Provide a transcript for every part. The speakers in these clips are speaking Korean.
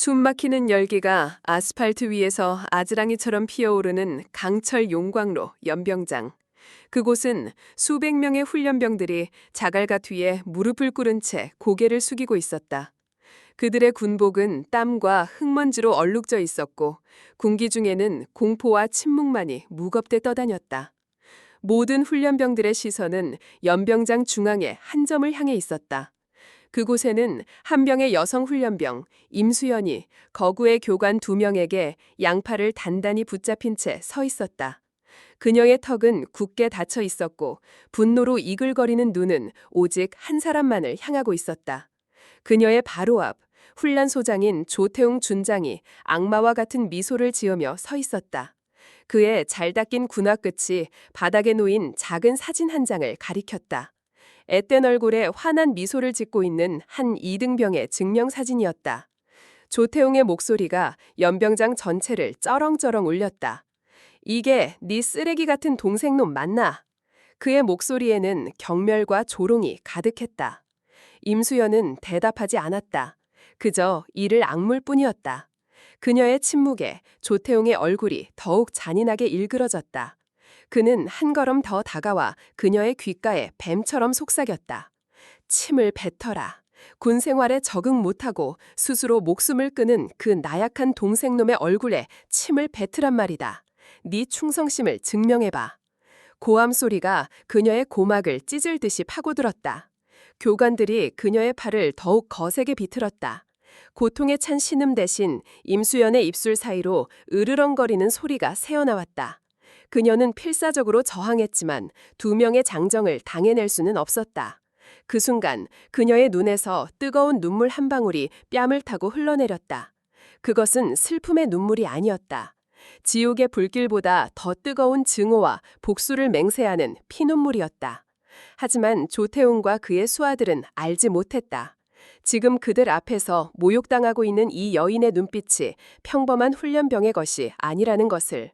숨막히는 열기가 아스팔트 위에서 아지랑이처럼 피어오르는 강철 용광로 연병장. 그곳은 수백 명의 훈련병들이 자갈갓 위에 무릎을 꿇은 채 고개를 숙이고 있었다. 그들의 군복은 땀과 흙먼지로 얼룩져 있었고 군기 중에는 공포와 침묵만이 무겁게 떠다녔다. 모든 훈련병들의 시선은 연병장 중앙의 한 점을 향해 있었다. 그곳에는 한 병의 여성 훈련병 임수연이 거구의 교관 2명에게 양팔을 단단히 붙잡힌 채 서 있었다. 그녀의 턱은 굳게 닫혀 있었고 분노로 이글거리는 눈은 오직 한 사람만을 향하고 있었다. 그녀의 바로 앞 훈련소장인 조태웅 준장이 악마와 같은 미소를 지으며 서 있었다. 그의 잘 닦인 군화 끝이 바닥에 놓인 작은 사진 한 장을 가리켰다. 앳된 얼굴에 환한 미소를 짓고 있는 한 이등병의 증명사진이었다. 조태웅의 목소리가 연병장 전체를 쩌렁쩌렁 울렸다. 이게 네 쓰레기 같은 동생놈 맞나? 그의 목소리에는 경멸과 조롱이 가득했다. 임수연은 대답하지 않았다. 그저 이를 악물 뿐이었다. 그녀의 침묵에 조태웅의 얼굴이 더욱 잔인하게 일그러졌다. 그는 한 걸음 더 다가와 그녀의 귓가에 뱀처럼 속삭였다. 침을 뱉어라. 군 생활에 적응 못하고 스스로 목숨을 끊은 그 나약한 동생놈의 얼굴에 침을 뱉으란 말이다. 네 충성심을 증명해봐. 고함 소리가 그녀의 고막을 찢을 듯이 파고들었다. 교관들이 그녀의 팔을 더욱 거세게 비틀었다. 고통에 찬 신음 대신 임수연의 입술 사이로 으르렁거리는 소리가 새어나왔다. 그녀는 필사적으로 저항했지만 2명의 장정을 당해낼 수는 없었다. 그 순간 그녀의 눈에서 뜨거운 눈물 한 방울이 뺨을 타고 흘러내렸다. 그것은 슬픔의 눈물이 아니었다. 지옥의 불길보다 더 뜨거운 증오와 복수를 맹세하는 피눈물이었다. 하지만 조태웅과 그의 수하들은 알지 못했다. 지금 그들 앞에서 모욕당하고 있는 이 여인의 눈빛이 평범한 훈련병의 것이 아니라는 것을.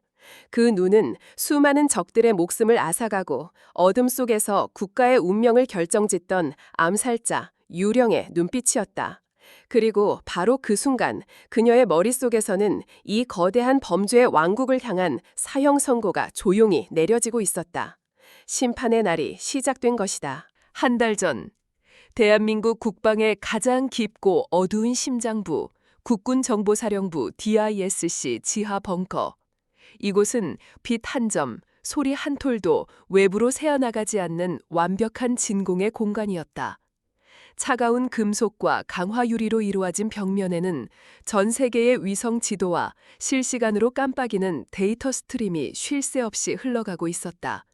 그 눈은 수많은 적들의 목숨을 앗아가고 어둠 속에서 국가의 운명을 결정짓던 암살자 유령의 눈빛이었다. 그리고 바로 그 순간 그녀의 머릿속에서는 이 거대한 범죄의 왕국을 향한 사형 선고가 조용히 내려지고 있었다. 심판의 날이 시작된 것이다. 한 달 전, 대한민국 국방의 가장 깊고 어두운 심장부, 국군정보사령부 DISC 지하 벙커. 이곳은 빛 한 점, 소리 한 톨도 외부로 새어나가지 않는 완벽한 진공의 공간이었다. 차가운 금속과 강화 유리로 이루어진 벽면에는 전 세계의 위성 지도와 실시간으로 깜빡이는 데이터 스트림이 쉴 새 없이 흘러가고 있었다.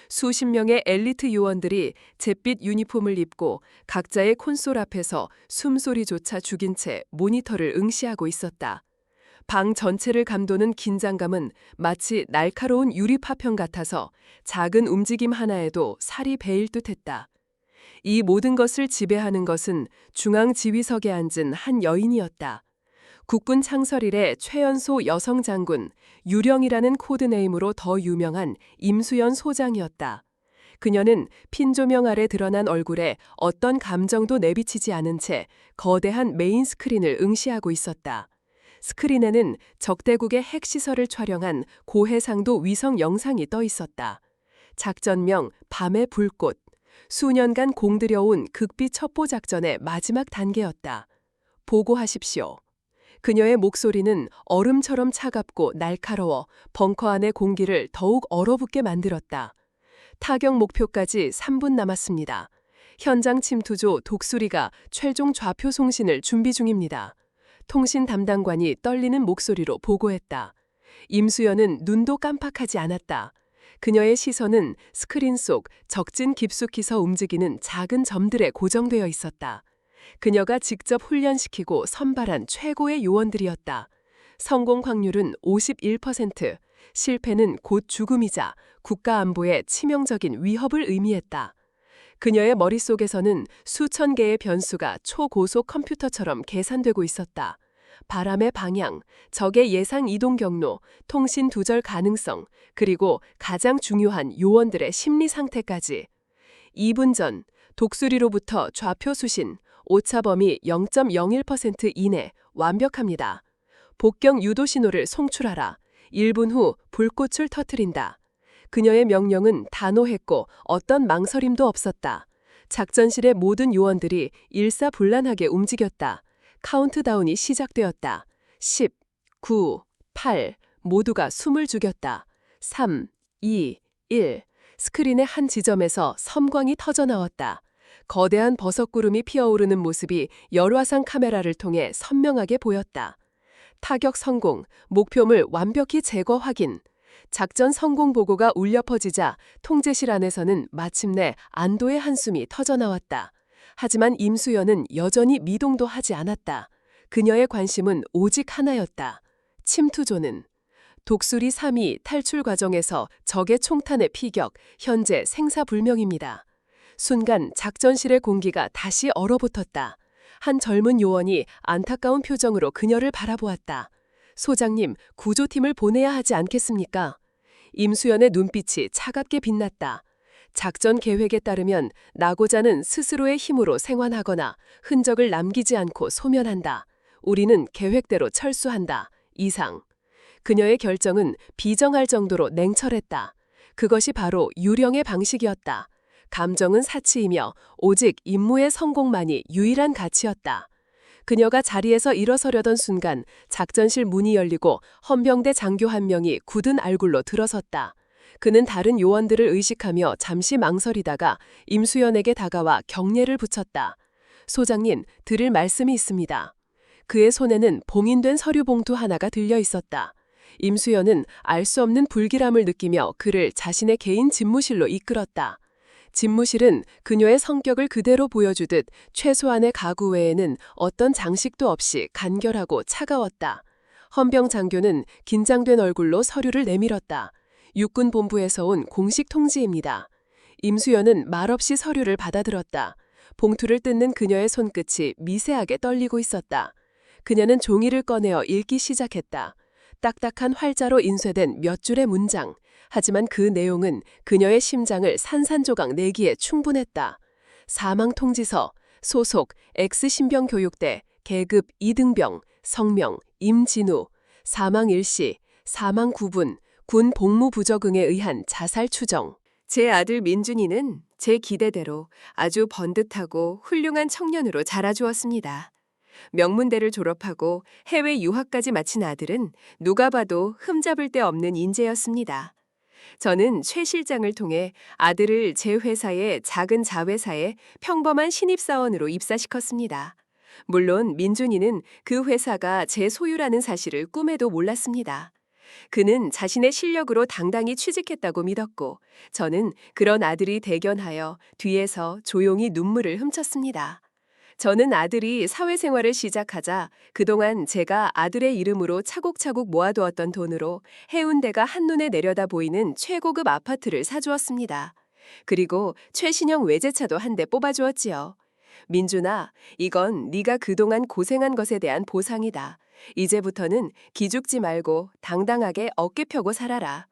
수십 명의 엘리트 요원들이 잿빛 유니폼을 입고 각자의 콘솔 앞에서 숨소리조차 죽인 채 모니터를 응시하고 있었다. 방 전체를 감도는 긴장감은 마치 날카로운 유리 파편 같아서 작은 움직임 하나에도 살이 베일 듯했다. 이 모든 것을 지배하는 것은 중앙지휘석에 앉은 한 여인이었다. 국군 창설 이래 최연소 여성 장군, 유령이라는 코드네임으로 더 유명한 임수연 소장이었다. 그녀는 핀 조명 아래 드러난 얼굴에 어떤 감정도 내비치지 않은 채 거대한 메인 스크린을 응시하고 있었다. 스크린에는 적대국의 핵시설을 촬영한 고해상도 위성 영상이 떠 있었다. 작전명 밤의 불꽃, 수년간 공들여온 극비 첩보 작전의 마지막 단계였다. 보고하십시오. 그녀의 목소리는 얼음처럼 차갑고 날카로워 벙커 안의 공기를 더욱 얼어붙게 만들었다. 타격 목표까지 3분 남았습니다. 현장 침투조 독수리가 최종 좌표 송신을 준비 중입니다. 통신 담당관이 떨리는 목소리로 보고했다. 임수연은 눈도 깜빡하지 않았다. 그녀의 시선은 스크린 속 적진 깊숙이서 움직이는 작은 점들에 고정되어 있었다. 그녀가 직접 훈련시키고 선발한 최고의 요원들이었다. 성공 확률은 51%, 실패는 곧 죽음이자 국가 안보에 치명적인 위협을 의미했다. 그녀의 머릿속에서는 수천 개의 변수가 초고속 컴퓨터처럼 계산되고 있었다. 바람의 방향, 적의 예상 이동 경로, 통신 두절 가능성, 그리고 가장 중요한 요원들의 심리 상태까지. 2분 전, 독수리로부터 좌표 수신, 오차 범위 0.01% 이내, 완벽합니다. 복경 유도 신호를 송출하라. 1분 후 불꽃을 터뜨린다. 그녀의 명령은 단호했고 어떤 망설임도 없었다. 작전실의 모든 요원들이 일사불란하게 움직였다. 카운트다운이 시작되었다. 10, 9, 8, 모두가 숨을 죽였다. 3, 2, 1. 스크린의 한 지점에서 섬광이 터져나왔다. 거대한 버섯구름이 피어오르는 모습이 열화상 카메라를 통해 선명하게 보였다. 타격 성공, 목표물 완벽히 제거 확인. 작전 성공 보고가 울려 퍼지자 통제실 안에서는 마침내 안도의 한숨이 터져나왔다. 하지만 임수연은 여전히 미동도 하지 않았다. 그녀의 관심은 오직 하나였다. 침투조는. 독수리 3위 탈출 과정에서 적의 총탄의 피격, 현재 생사불명입니다. 순간 작전실의 공기가 다시 얼어붙었다. 한 젊은 요원이 안타까운 표정으로 그녀를 바라보았다. 소장님, 구조팀을 보내야 하지 않겠습니까? 임수연의 눈빛이 차갑게 빛났다. 작전 계획에 따르면 나고자는 스스로의 힘으로 생환하거나 흔적을 남기지 않고 소멸한다. 우리는 계획대로 철수한다. 이상. 그녀의 결정은 비정할 정도로 냉철했다. 그것이 바로 유령의 방식이었다. 감정은 사치이며 오직 임무의 성공만이 유일한 가치였다. 그녀가 자리에서 일어서려던 순간 작전실 문이 열리고 헌병대 장교 한 명이 굳은 얼굴로 들어섰다. 그는 다른 요원들을 의식하며 잠시 망설이다가 임수연에게 다가와 경례를 붙였다. 소장님, 드릴 말씀이 있습니다. 그의 손에는 봉인된 서류 봉투 하나가 들려 있었다. 임수연은 알 수 없는 불길함을 느끼며 그를 자신의 개인 집무실로 이끌었다. 집무실은 그녀의 성격을 그대로 보여주듯 최소한의 가구 외에는 어떤 장식도 없이 간결하고 차가웠다. 헌병 장교는 긴장된 얼굴로 서류를 내밀었다. 육군본부에서 온 공식 통지입니다. 임수연은 말없이 서류를 받아들었다. 봉투를 뜯는 그녀의 손끝이 미세하게 떨리고 있었다. 그녀는 종이를 꺼내어 읽기 시작했다. 딱딱한 활자로 인쇄된 몇 줄의 문장. 하지만 그 내용은 그녀의 심장을 산산조각 내기에 충분했다. 사망 통지서, 소속 X신병교육대, 계급 2등병, 성명 임진우, 사망 일시, 사망 구분, 군 복무 부적응에 의한 자살 추정. 제 아들 민준이는 제 기대대로 아주 번듯하고 훌륭한 청년으로 자라주었습니다. 명문대를 졸업하고 해외 유학까지 마친 아들은 누가 봐도 흠잡을 데 없는 인재였습니다. 저는 최 실장을 통해 아들을 제 회사의 작은 자회사에 평범한 신입사원으로 입사시켰습니다. 물론 민준이는 그 회사가 제 소유라는 사실을 꿈에도 몰랐습니다. 그는 자신의 실력으로 당당히 취직했다고 믿었고 저는 그런 아들이 대견하여 뒤에서 조용히 눈물을 훔쳤습니다. 저는 아들이 사회생활을 시작하자 그동안 제가 아들의 이름으로 차곡차곡 모아두었던 돈으로 해운대가 한눈에 내려다 보이는 최고급 아파트를 사주었습니다. 그리고 최신형 외제차도 한 대 뽑아주었지요. 민준아, 이건 네가 그동안 고생한 것에 대한 보상이다. 이제부터는 기죽지 말고 당당하게 어깨 펴고 살아라.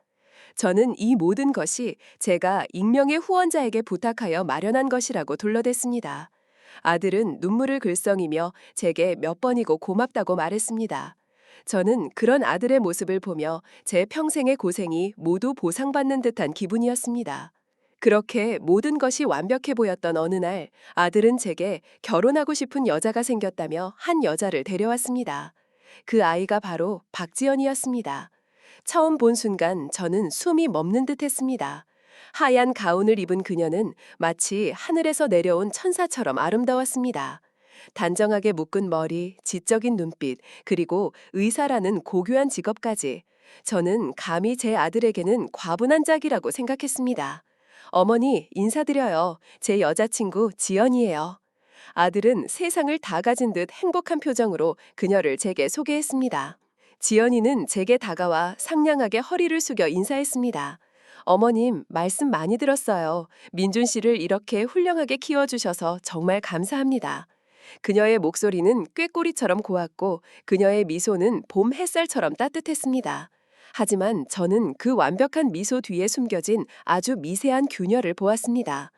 저는 이 모든 것이 제가 익명의 후원자에게 부탁하여 마련한 것이라고 둘러댔습니다. 아들은 눈물을 글썽이며 제게 몇 번이고 고맙다고 말했습니다. 저는 그런 아들의 모습을 보며 제 평생의 고생이 모두 보상받는 듯한 기분이었습니다. 그렇게 모든 것이 완벽해 보였던 어느 날 아들은 제게 결혼하고 싶은 여자가 생겼다며 한 여자를 데려왔습니다. 그 아이가 바로 박지연이었습니다. 처음 본 순간 저는 숨이 멎는 듯 했습니다. 하얀 가운을 입은 그녀는 마치 하늘에서 내려온 천사처럼 아름다웠습니다. 단정하게 묶은 머리, 지적인 눈빛, 그리고 의사라는 고귀한 직업까지. 저는 감히 제 아들에게는 과분한 짝이라고 생각했습니다. 어머니, 인사드려요. 제 여자친구 지연이에요. 아들은 세상을 다 가진 듯 행복한 표정으로 그녀를 제게 소개했습니다. 지연이는 제게 다가와 상냥하게 허리를 숙여 인사했습니다. 어머님, 말씀 많이 들었어요. 민준 씨를 이렇게 훌륭하게 키워주셔서 정말 감사합니다. 그녀의 목소리는 꾀꼬리처럼 고왔고 그녀의 미소는 봄 햇살처럼 따뜻했습니다. 하지만 저는 그 완벽한 미소 뒤에 숨겨진 아주 미세한 균열을 보았습니다.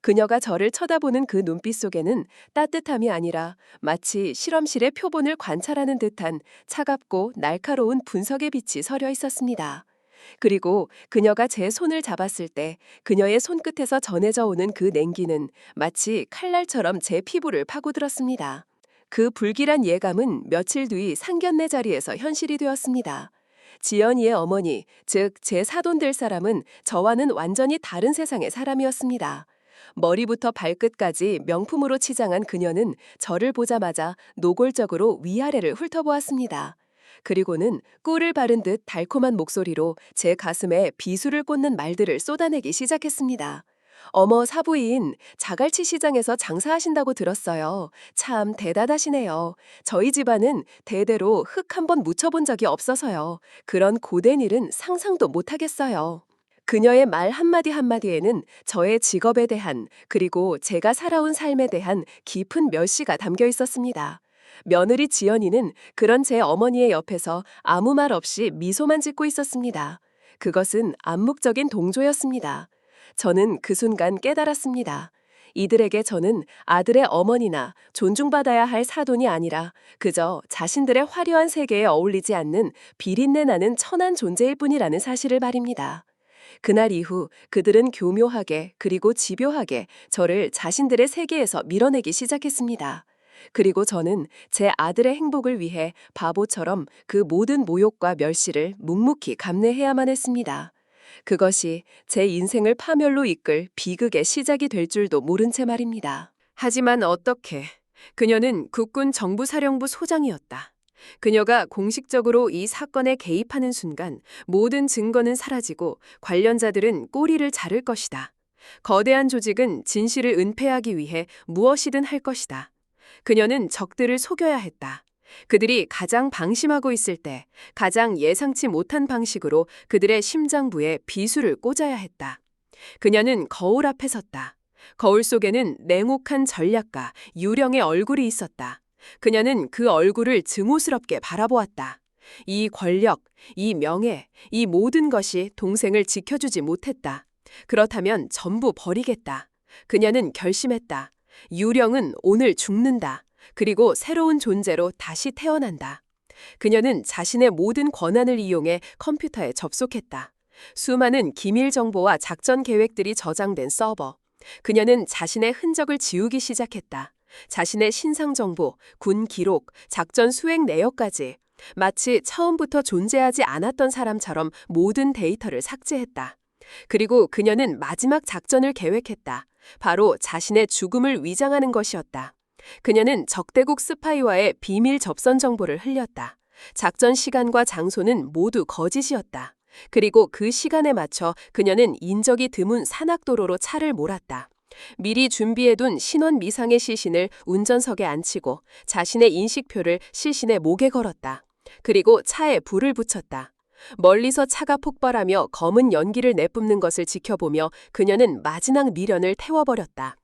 그녀가 저를 쳐다보는 그 눈빛 속에는 따뜻함이 아니라 마치 실험실의 표본을 관찰하는 듯한 차갑고 날카로운 분석의 빛이 서려 있었습니다. 그리고 그녀가 제 손을 잡았을 때 그녀의 손끝에서 전해져 오는 그 냉기는 마치 칼날처럼 제 피부를 파고들었습니다. 그 불길한 예감은 며칠 뒤 상견례 자리에서 현실이 되었습니다. 지연이의 어머니, 즉 제 사돈 될 사람은 저와는 완전히 다른 세상의 사람이었습니다. 머리부터 발끝까지 명품으로 치장한 그녀는 저를 보자마자 노골적으로 위아래를 훑어보았습니다. 그리고는 꿀을 바른 듯 달콤한 목소리로 제 가슴에 비수를 꽂는 말들을 쏟아내기 시작했습니다. 어머 사부인, 자갈치 시장에서 장사하신다고 들었어요. 참 대단하시네요. 저희 집안은 대대로 흙 한번 묻혀본 적이 없어서요. 그런 고된 일은 상상도 못하겠어요. 그녀의 말 한마디 한마디에는 저의 직업에 대한 그리고 제가 살아온 삶에 대한 깊은 멸시가 담겨 있었습니다. 며느리 지연이는 그런 제 어머니의 옆에서 아무 말 없이 미소만 짓고 있었습니다. 그것은 암묵적인 동조였습니다. 저는 그 순간 깨달았습니다. 이들에게 저는 아들의 어머니나 존중받아야 할 사돈이 아니라 그저 자신들의 화려한 세계에 어울리지 않는 비린내 나는 천한 존재일 뿐이라는 사실을 말입니다. 그날 이후 그들은 교묘하게 그리고 집요하게 저를 자신들의 세계에서 밀어내기 시작했습니다. 그리고 저는 제 아들의 행복을 위해 바보처럼 그 모든 모욕과 멸시를 묵묵히 감내해야만 했습니다. 그것이 제 인생을 파멸로 이끌 비극의 시작이 될 줄도 모른 채 말입니다. 하지만 어떻게? 그녀는 국군 정부사령부 소장이었다. 그녀가 공식적으로 이 사건에 개입하는 순간 모든 증거는 사라지고 관련자들은 꼬리를 자를 것이다. 거대한 조직은 진실을 은폐하기 위해 무엇이든 할 것이다. 그녀는 적들을 속여야 했다. 그들이 가장 방심하고 있을 때 가장 예상치 못한 방식으로 그들의 심장부에 비수를 꽂아야 했다. 그녀는 거울 앞에 섰다. 거울 속에는 냉혹한 전략가 유령의 얼굴이 있었다. 그녀는 그 얼굴을 증오스럽게 바라보았다. 이 권력, 이 명예, 이 모든 것이 동생을 지켜주지 못했다. 그렇다면 전부 버리겠다. 그녀는 결심했다. 유령은 오늘 죽는다. 그리고 새로운 존재로 다시 태어난다. 그녀는 자신의 모든 권한을 이용해 컴퓨터에 접속했다. 수많은 기밀 정보와 작전 계획들이 저장된 서버. 그녀는 자신의 흔적을 지우기 시작했다. 자신의 신상 정보, 군 기록, 작전 수행 내역까지 마치 처음부터 존재하지 않았던 사람처럼 모든 데이터를 삭제했다. 그리고 그녀는 마지막 작전을 계획했다. 바로 자신의 죽음을 위장하는 것이었다. 그녀는 적대국 스파이와의 비밀 접선 정보를 흘렸다. 작전 시간과 장소는 모두 거짓이었다. 그리고 그 시간에 맞춰 그녀는 인적이 드문 산악도로로 차를 몰았다. 미리 준비해둔 신원 미상의 시신을 운전석에 앉히고 자신의 인식표를 시신의 목에 걸었다. 그리고 차에 불을 붙였다. 멀리서 차가 폭발하며 검은 연기를 내뿜는 것을 지켜보며 그녀는 마지막 미련을 태워버렸다.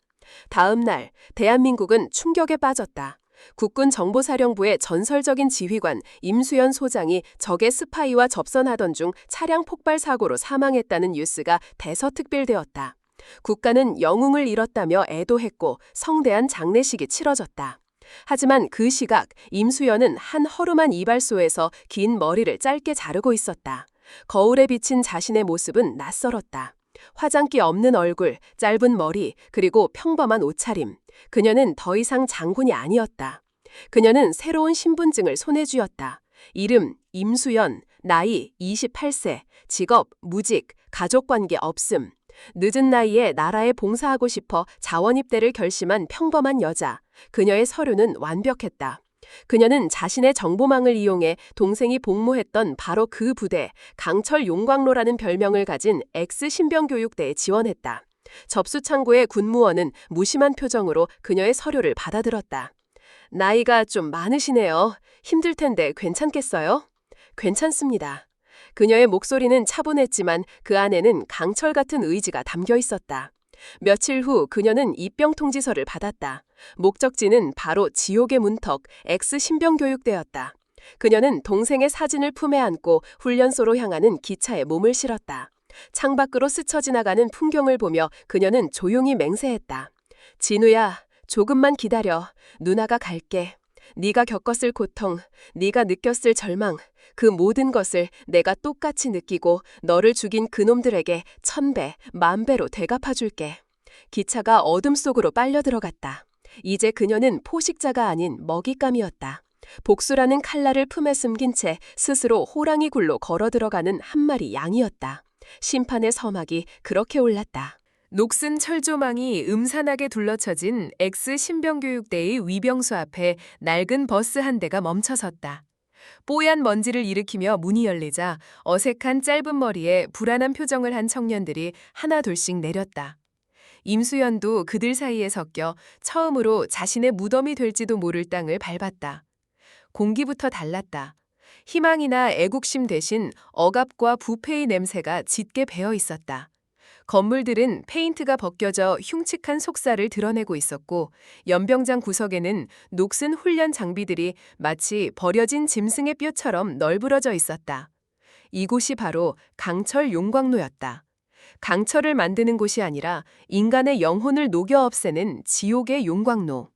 다음 날 대한민국은 충격에 빠졌다. 국군 정보사령부의 전설적인 지휘관 임수연 소장이 적의 스파이와 접선하던 중 차량 폭발 사고로 사망했다는 뉴스가 대서특필되었다. 국가는 영웅을 잃었다며 애도했고 성대한 장례식이 치러졌다. 하지만 그 시각 임수연은 한 허름한 이발소에서 긴 머리를 짧게 자르고 있었다. 거울에 비친 자신의 모습은 낯설었다. 화장기 없는 얼굴, 짧은 머리, 그리고 평범한 옷차림. 그녀는 더 이상 장군이 아니었다. 그녀는 새로운 신분증을 손에 쥐었다. 이름 임수연, 나이 28세, 직업 무직, 가족관계 없음. 늦은 나이에 나라에 봉사하고 싶어 자원입대를 결심한 평범한 여자. 그녀의 서류는 완벽했다. 그녀는 자신의 정보망을 이용해 동생이 복무했던 바로 그 부대, 강철 용광로라는 별명을 가진 X신병교육대에 지원했다. 접수창구의 군무원은 무심한 표정으로 그녀의 서류를 받아들었다. 나이가 좀 많으시네요. 힘들 텐데 괜찮겠어요? 괜찮습니다. 그녀의 목소리는 차분했지만 그 안에는 강철 같은 의지가 담겨 있었다. 며칠 후 그녀는 입병 통지서를 받았다. 목적지는 바로 지옥의 문턱 X신병교육대였다. 그녀는 동생의 사진을 품에 안고 훈련소로 향하는 기차에 몸을 실었다. 창밖으로 스쳐 지나가는 풍경을 보며 그녀는 조용히 맹세했다. 진우야, 조금만 기다려. 누나가 갈게. 네가 겪었을 고통, 네가 느꼈을 절망, 그 모든 것을 내가 똑같이 느끼고 너를 죽인 그놈들에게 1000배, 10,000배로 되갚아줄게. 기차가 어둠 속으로 빨려 들어갔다. 이제 그녀는 포식자가 아닌 먹잇감이었다. 복수라는 칼날을 품에 숨긴 채 스스로 호랑이 굴로 걸어 들어가는 한 마리 양이었다. 심판의 서막이 그렇게 올랐다. 녹슨 철조망이 음산하게 둘러쳐진 X 신병교육대의 위병소 앞에 낡은 버스 한 대가 멈춰섰다. 뽀얀 먼지를 일으키며 문이 열리자 어색한 짧은 머리에 불안한 표정을 한 청년들이 하나둘씩 내렸다. 임수연도 그들 사이에 섞여 처음으로 자신의 무덤이 될지도 모를 땅을 밟았다. 공기부터 달랐다. 희망이나 애국심 대신 억압과 부패의 냄새가 짙게 배어 있었다. 건물들은 페인트가 벗겨져 흉측한 속살을 드러내고 있었고 연병장 구석에는 녹슨 훈련 장비들이 마치 버려진 짐승의 뼈처럼 널브러져 있었다. 이곳이 바로 강철 용광로였다. 강철을 만드는 곳이 아니라 인간의 영혼을 녹여 없애는 지옥의 용광로.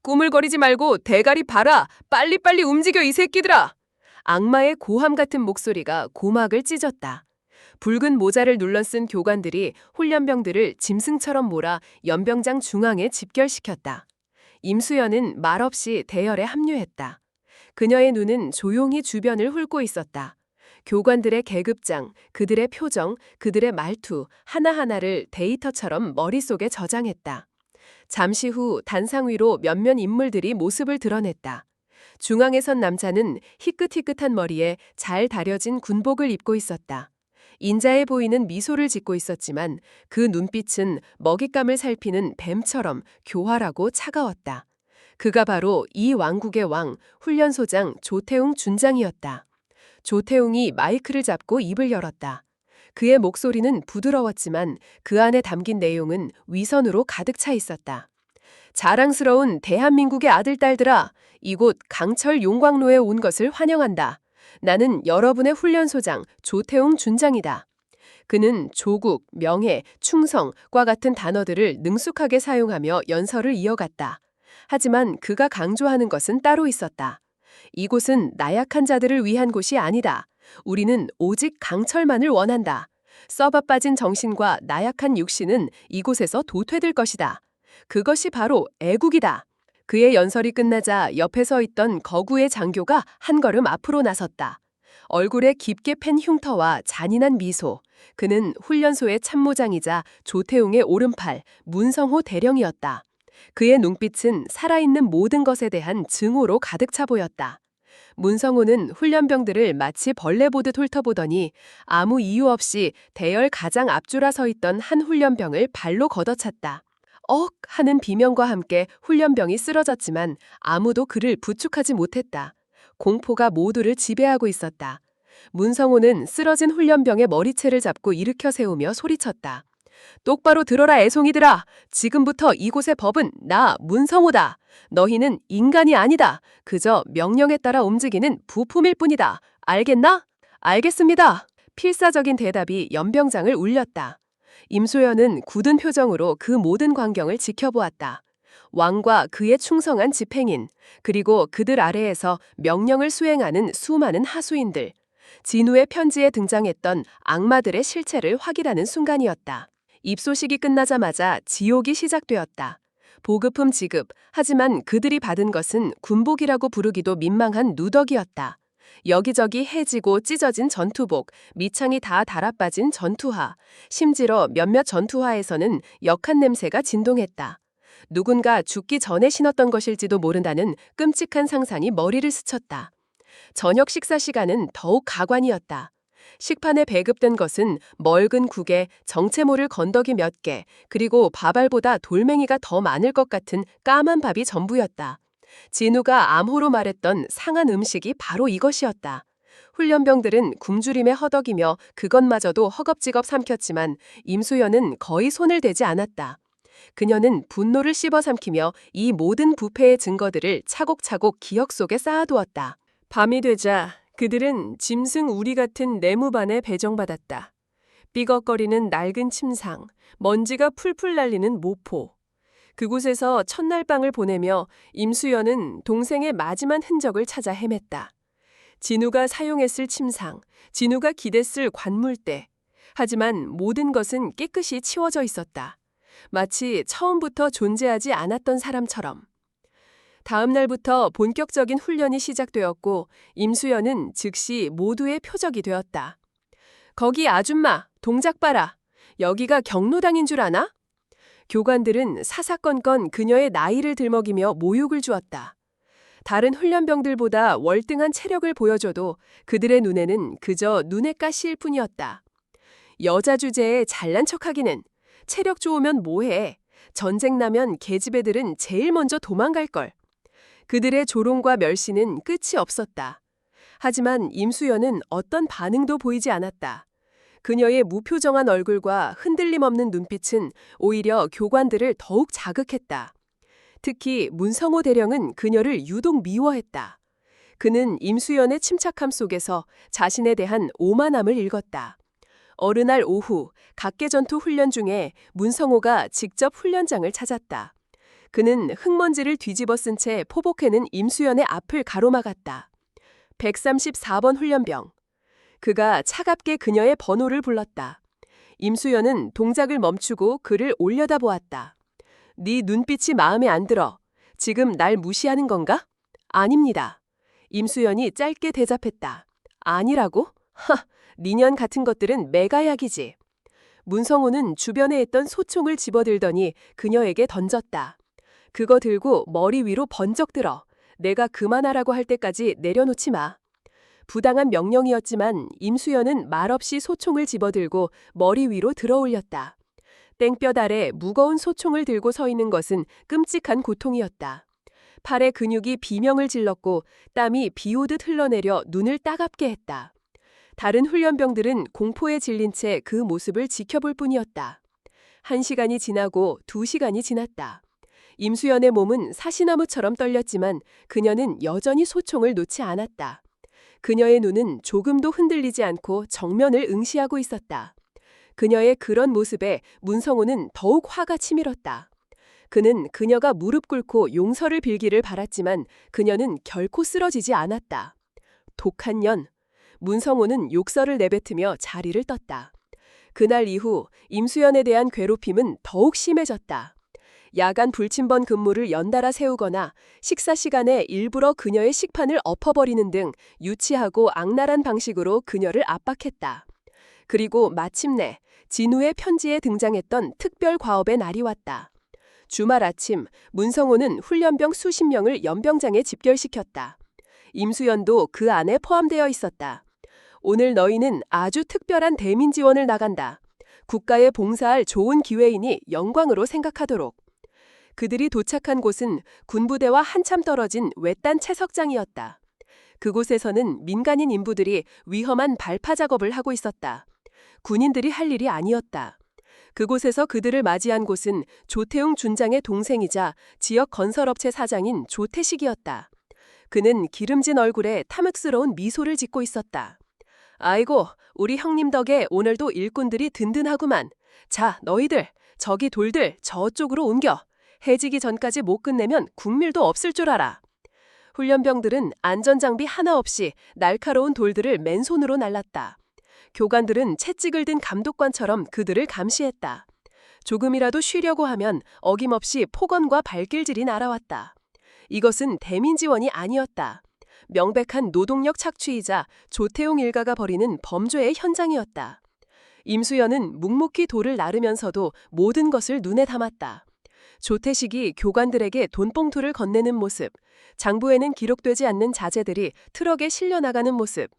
꾸물거리지 말고 대가리 봐라! 빨리빨리 움직여 이 새끼들아! 악마의 고함 같은 목소리가 고막을 찢었다. 붉은 모자를 눌러쓴 교관들이 훈련병들을 짐승처럼 몰아 연병장 중앙에 집결시켰다. 임수연은 말없이 대열에 합류했다. 그녀의 눈은 조용히 주변을 훑고 있었다. 교관들의 계급장, 그들의 표정, 그들의 말투 하나하나를 데이터처럼 머릿속에 저장했다. 잠시 후 단상 위로 몇몇 인물들이 모습을 드러냈다. 중앙에 선 남자는 희끗희끗한 머리에 잘 다려진 군복을 입고 있었다. 인자해 보이는 미소를 짓고 있었지만 그 눈빛은 먹잇감을 살피는 뱀처럼 교활하고 차가웠다. 그가 바로 이 왕국의 왕, 훈련소장 조태웅 준장이었다. 조태웅이 마이크를 잡고 입을 열었다. 그의 목소리는 부드러웠지만 그 안에 담긴 내용은 위선으로 가득 차 있었다. 자랑스러운 대한민국의 아들딸들아, 이곳 강철 용광로에 온 것을 환영한다. 나는 여러분의 훈련소장 조태웅 준장이다. 그는 조국, 명예, 충성과 같은 단어들을 능숙하게 사용하며 연설을 이어갔다. 하지만 그가 강조하는 것은 따로 있었다. 이곳은 나약한 자들을 위한 곳이 아니다. 우리는 오직 강철만을 원한다. 썩어 빠진 정신과 나약한 육신은 이곳에서 도태될 것이다. 그것이 바로 애국이다. 그의 연설이 끝나자 옆에 서 있던 거구의 장교가 한 걸음 앞으로 나섰다. 얼굴에 깊게 팬 흉터와 잔인한 미소. 그는 훈련소의 참모장이자 조태웅의 오른팔 문성호 대령이었다. 그의 눈빛은 살아있는 모든 것에 대한 증오로 가득 차 보였다. 문성호는 훈련병들을 마치 벌레 보듯 훑어보더니 아무 이유 없이 대열 가장 앞줄아 서 있던 한 훈련병을 발로 걷어찼다. 억 하는 비명과 함께 훈련병이 쓰러졌지만 아무도 그를 부축하지 못했다. 공포가 모두를 지배하고 있었다. 문성호는 쓰러진 훈련병의 머리채를 잡고 일으켜 세우며 소리쳤다. 똑바로 들어라 애송이들아. 지금부터 이곳의 법은 나 문성호다. 너희는 인간이 아니다. 그저 명령에 따라 움직이는 부품일 뿐이다. 알겠나? 알겠습니다. 필사적인 대답이 연병장을 울렸다. 임소연은 굳은 표정으로 그 모든 광경을 지켜보았다. 왕과 그의 충성한 집행인, 그리고 그들 아래에서 명령을 수행하는 수많은 하수인들, 진우의 편지에 등장했던 악마들의 실체를 확인하는 순간이었다. 입소식이 끝나자마자 지옥이 시작되었다. 보급품 지급, 하지만 그들이 받은 것은 군복이라고 부르기도 민망한 누더기였다. 여기저기 해지고 찢어진 전투복, 밑창이 다 달아빠진 전투화, 심지어 몇몇 전투화에서는 역한 냄새가 진동했다. 누군가 죽기 전에 신었던 것일지도 모른다는 끔찍한 상상이 머리를 스쳤다. 저녁 식사 시간은 더욱 가관이었다. 식판에 배급된 것은 멀근 국에 정체모를 건더기 몇 개, 그리고 밥알보다 돌멩이가 더 많을 것 같은 까만 밥이 전부였다. 진우가 암호로 말했던 상한 음식이 바로 이것이었다. 훈련병들은 굶주림에 허덕이며 그것마저도 허겁지겁 삼켰지만 임수연은 거의 손을 대지 않았다. 그녀는 분노를 씹어삼키며 이 모든 부패의 증거들을 차곡차곡 기억 속에 쌓아두었다. 밤이 되자 그들은 짐승 우리 같은 내무반에 배정받았다. 삐걱거리는 낡은 침상, 먼지가 풀풀 날리는 모포. 그곳에서 첫날 밤을 보내며 임수연은 동생의 마지막 흔적을 찾아 헤맸다. 진우가 사용했을 침상, 진우가 기댔을 관물대. 하지만 모든 것은 깨끗이 치워져 있었다. 마치 처음부터 존재하지 않았던 사람처럼. 다음 날부터 본격적인 훈련이 시작되었고 임수연은 즉시 모두의 표적이 되었다. 거기 아줌마, 동작 봐라. 여기가 경로당인 줄 아나? 교관들은 사사건건 그녀의 나이를 들먹이며 모욕을 주었다. 다른 훈련병들보다 월등한 체력을 보여줘도 그들의 눈에는 그저 눈의 가시일 뿐이었다. 여자 주제에 잘난 척하기는 체력 좋으면 뭐해. 전쟁 나면 계집애들은 제일 먼저 도망갈걸. 그들의 조롱과 멸시는 끝이 없었다. 하지만 임수연은 어떤 반응도 보이지 않았다. 그녀의 무표정한 얼굴과 흔들림 없는 눈빛은 오히려 교관들을 더욱 자극했다. 특히 문성호 대령은 그녀를 유독 미워했다. 그는 임수연의 침착함 속에서 자신에 대한 오만함을 읽었다. 어느 날 오후 각계전투 훈련 중에 문성호가 직접 훈련장을 찾았다. 그는 흙먼지를 뒤집어 쓴 채 포복해는 임수연의 앞을 가로막았다. 134번 훈련병. 그가 차갑게 그녀의 번호를 불렀다. 임수연은 동작을 멈추고 그를 올려다보았다. 네 눈빛이 마음에 안 들어. 지금 날 무시하는 건가? 아닙니다. 임수연이 짧게 대답했다. 아니라고? 하, 니년 같은 것들은 매가약이지. 문성호는 주변에 있던 소총을 집어들더니 그녀에게 던졌다. 그거 들고 머리 위로 번쩍 들어. 내가 그만하라고 할 때까지 내려놓지 마. 부당한 명령이었지만 임수연은 말없이 소총을 집어들고 머리 위로 들어올렸다. 땡볕 아래 무거운 소총을 들고 서 있는 것은 끔찍한 고통이었다. 팔의 근육이 비명을 질렀고 땀이 비 오듯 흘러내려 눈을 따갑게 했다. 다른 훈련병들은 공포에 질린 채 그 모습을 지켜볼 뿐이었다. 1시간이 지나고 2시간이 지났다. 임수연의 몸은 사시나무처럼 떨렸지만 그녀는 여전히 소총을 놓지 않았다. 그녀의 눈은 조금도 흔들리지 않고 정면을 응시하고 있었다. 그녀의 그런 모습에 문성호는 더욱 화가 치밀었다. 그는 그녀가 무릎 꿇고 용서를 빌기를 바랐지만 그녀는 결코 쓰러지지 않았다. 독한 년. 문성호는 욕설을 내뱉으며 자리를 떴다. 그날 이후 임수연에 대한 괴롭힘은 더욱 심해졌다. 야간 불침번 근무를 연달아 세우거나 식사 시간에 일부러 그녀의 식판을 엎어버리는 등 유치하고 악랄한 방식으로 그녀를 압박했다. 그리고 마침내 진우의 편지에 등장했던 특별 과업의 날이 왔다. 주말 아침 문성호는 훈련병 수십 명을 연병장에 집결시켰다. 임수연도 그 안에 포함되어 있었다. 오늘 너희는 아주 특별한 대민 지원을 나간다. 국가에 봉사할 좋은 기회이니 영광으로 생각하도록. 그들이 도착한 곳은 군부대와 한참 떨어진 외딴 채석장이었다. 그곳에서는 민간인 인부들이 위험한 발파 작업을 하고 있었다. 군인들이 할 일이 아니었다. 그곳에서 그들을 맞이한 곳은 조태웅 준장의 동생이자 지역 건설업체 사장인 조태식이었다. 그는 기름진 얼굴에 탐욕스러운 미소를 짓고 있었다. 아이고, 우리 형님 덕에 오늘도 일꾼들이 든든하구만. 자, 너희들, 저기 돌들 저쪽으로 옮겨. 해지기 전까지 못 끝내면 국밀도 없을 줄 알아. 훈련병들은 안전장비 하나 없이 날카로운 돌들을 맨손으로 날랐다. 교관들은 채찍을 든 감독관처럼 그들을 감시했다. 조금이라도 쉬려고 하면 어김없이 폭언과 발길질이 날아왔다. 이것은 대민 지원이 아니었다. 명백한 노동력 착취이자 조태용 일가가 벌이는 범죄의 현장이었다. 임수연은 묵묵히 돌을 나르면서도 모든 것을 눈에 담았다. 조태식이 교관들에게 돈봉투를 건네는 모습, 장부에는 기록되지 않는 자재들이 트럭에 실려나가는 모습,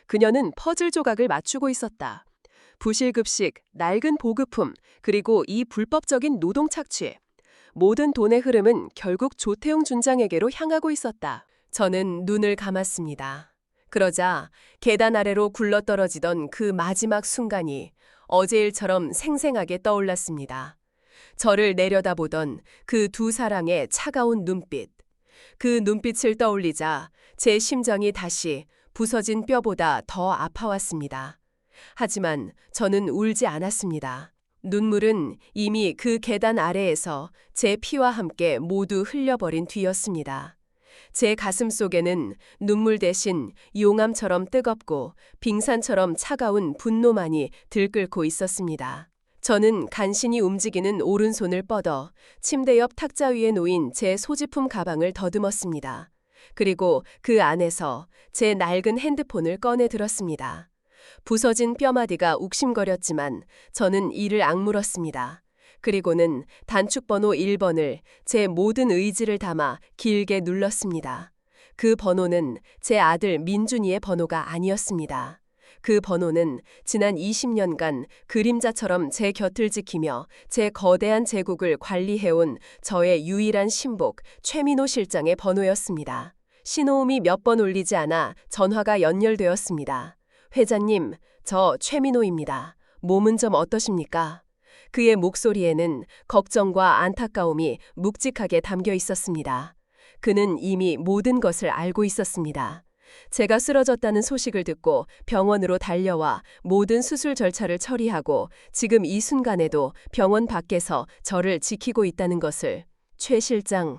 그녀는 퍼즐 조각을 맞추고 있었다. 부실급식, 낡은 보급품, 그리고 이 불법적인 노동 착취. 모든 돈의 흐름은 결국 조태용 준장에게로 향하고 있었다. 저는 눈을 감았습니다. 그러자 계단 아래로 굴러떨어지던 그 마지막 순간이 어제 일처럼 생생하게 떠올랐습니다. 저를 내려다보던 그 두 사랑의 차가운 눈빛. 그 눈빛을 떠올리자 제 심장이 다시 부서진 뼈보다 더 아파왔습니다. 하지만 저는 울지 않았습니다. 눈물은 이미 그 계단 아래에서 제 피와 함께 모두 흘려버린 뒤였습니다. 제 가슴 속에는 눈물 대신 용암처럼 뜨겁고 빙산처럼 차가운 분노만이 들끓고 있었습니다. 저는 간신히 움직이는 오른손을 뻗어 침대 옆 탁자 위에 놓인 제 소지품 가방을 더듬었습니다. 그리고 그 안에서 제 낡은 핸드폰을 꺼내 들었습니다. 부서진 뼈마디가 욱심거렸지만 저는 이를 악물었습니다. 그리고는 단축번호 1번을 제 모든 의지를 담아 길게 눌렀습니다. 그 번호는 제 아들 민준이의 번호가 아니었습니다. 그 번호는 지난 20년간 그림자처럼 제 곁을 지키며 제 거대한 제국을 관리해온 저의 유일한 신복 최민호 실장의 번호였습니다. 신호음이 몇 번 울리지 않아 전화가 연결되었습니다. 회장님, 저 최민호입니다. 몸은 좀 어떠십니까? 그의 목소리에는 걱정과 안타까움이 묵직하게 담겨 있었습니다. 그는 이미 모든 것을 알고 있었습니다. 제가 쓰러졌다는 소식을 듣고 병원으로 달려와 모든 수술 절차를 처리하고 지금 이 순간에도 병원 밖에서 저를 지키고 있다는 것을. 최 실장,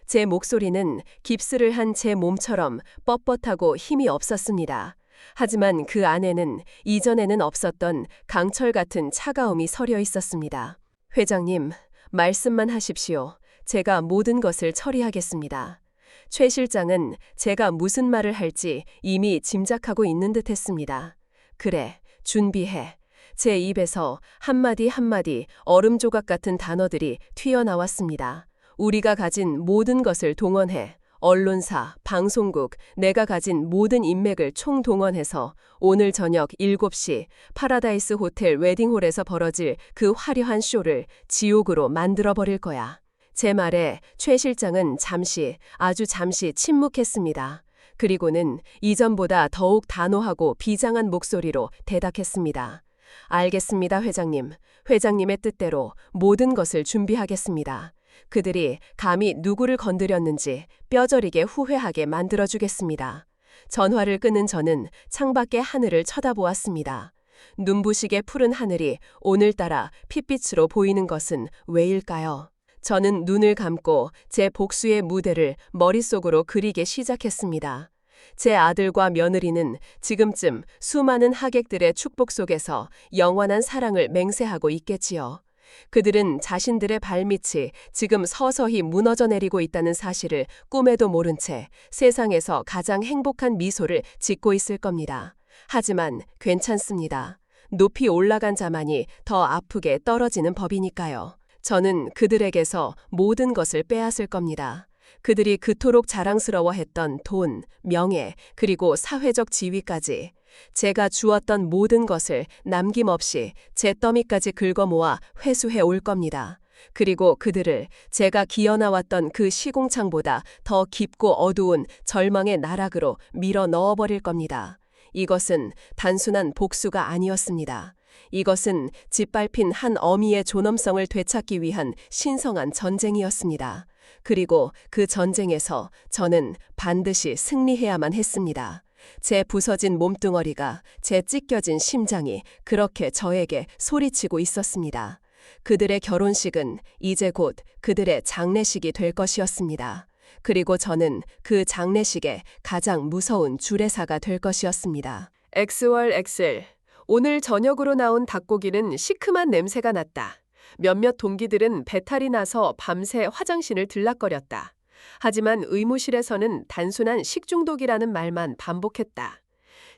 제 목소리는 깁스를 한 제 몸처럼 뻣뻣하고 힘이 없었습니다. 하지만 그 안에는 이전에는 없었던 강철 같은 차가움이 서려 있었습니다. 회장님, 말씀만 하십시오. 제가 모든 것을 처리하겠습니다. 최 실장은 제가 무슨 말을 할지 이미 짐작하고 있는 듯 했습니다. 그래, 준비해. 제 입에서 한마디 한마디 얼음 조각 같은 단어들이 튀어나왔습니다. 우리가 가진 모든 것을 동원해. 언론사, 방송국, 내가 가진 모든 인맥을 총동원해서 오늘 저녁 7시 파라다이스 호텔 웨딩홀에서 벌어질 그 화려한 쇼를 지옥으로 만들어버릴 거야. 제 말에 최 실장은 잠시, 아주 잠시 침묵했습니다. 그리고는 이전보다 더욱 단호하고 비장한 목소리로 대답했습니다. 알겠습니다, 회장님. 회장님의 뜻대로 모든 것을 준비하겠습니다. 그들이 감히 누구를 건드렸는지 뼈저리게 후회하게 만들어주겠습니다. 전화를 끊은 저는 창밖의 하늘을 쳐다보았습니다. 눈부시게 푸른 하늘이 오늘따라 핏빛으로 보이는 것은 왜일까요? 저는 눈을 감고 제 복수의 무대를 머릿속으로 그리기 시작했습니다. 제 아들과 며느리는 지금쯤 수많은 하객들의 축복 속에서 영원한 사랑을 맹세하고 있겠지요. 그들은 자신들의 발밑이 지금 서서히 무너져 내리고 있다는 사실을 꿈에도 모른 채 세상에서 가장 행복한 미소를 짓고 있을 겁니다. 하지만 괜찮습니다. 높이 올라간 자만이 더 아프게 떨어지는 법이니까요. 저는 그들에게서 모든 것을 빼앗을 겁니다. 그들이 그토록 자랑스러워했던 돈, 명예, 그리고 사회적 지위까지. 제가 주었던 모든 것을 남김없이 제 더미까지 긁어모아 회수해 올 겁니다. 그리고 그들을 제가 기어나왔던 그 시공창보다 더 깊고 어두운 절망의 나락으로 밀어 넣어버릴 겁니다. 이것은 단순한 복수가 아니었습니다. 이것은 짓밟힌 한 어미의 존엄성을 되찾기 위한 신성한 전쟁이었습니다. 그리고 그 전쟁에서 저는 반드시 승리해야만 했습니다. 제 부서진 몸뚱어리가, 제 찢겨진 심장이 그렇게 저에게 소리치고 있었습니다. 그들의 결혼식은 이제 곧 그들의 장례식이 될 것이었습니다. 그리고 저는 그 장례식의 가장 무서운 주례사가 될 것이었습니다. 엑스월 엑셀. 오늘 저녁으로 나온 닭고기는 시큼한 냄새가 났다. 몇몇 동기들은 배탈이 나서 밤새 화장실을 들락거렸다. 하지만 의무실에서는 단순한 식중독이라는 말만 반복했다.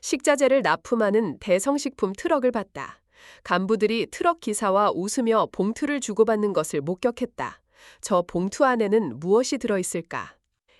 식자재를 납품하는 대성식품 트럭을 봤다. 간부들이 트럭 기사와 웃으며 봉투를 주고받는 것을 목격했다. 저 봉투 안에는 무엇이 들어있을까?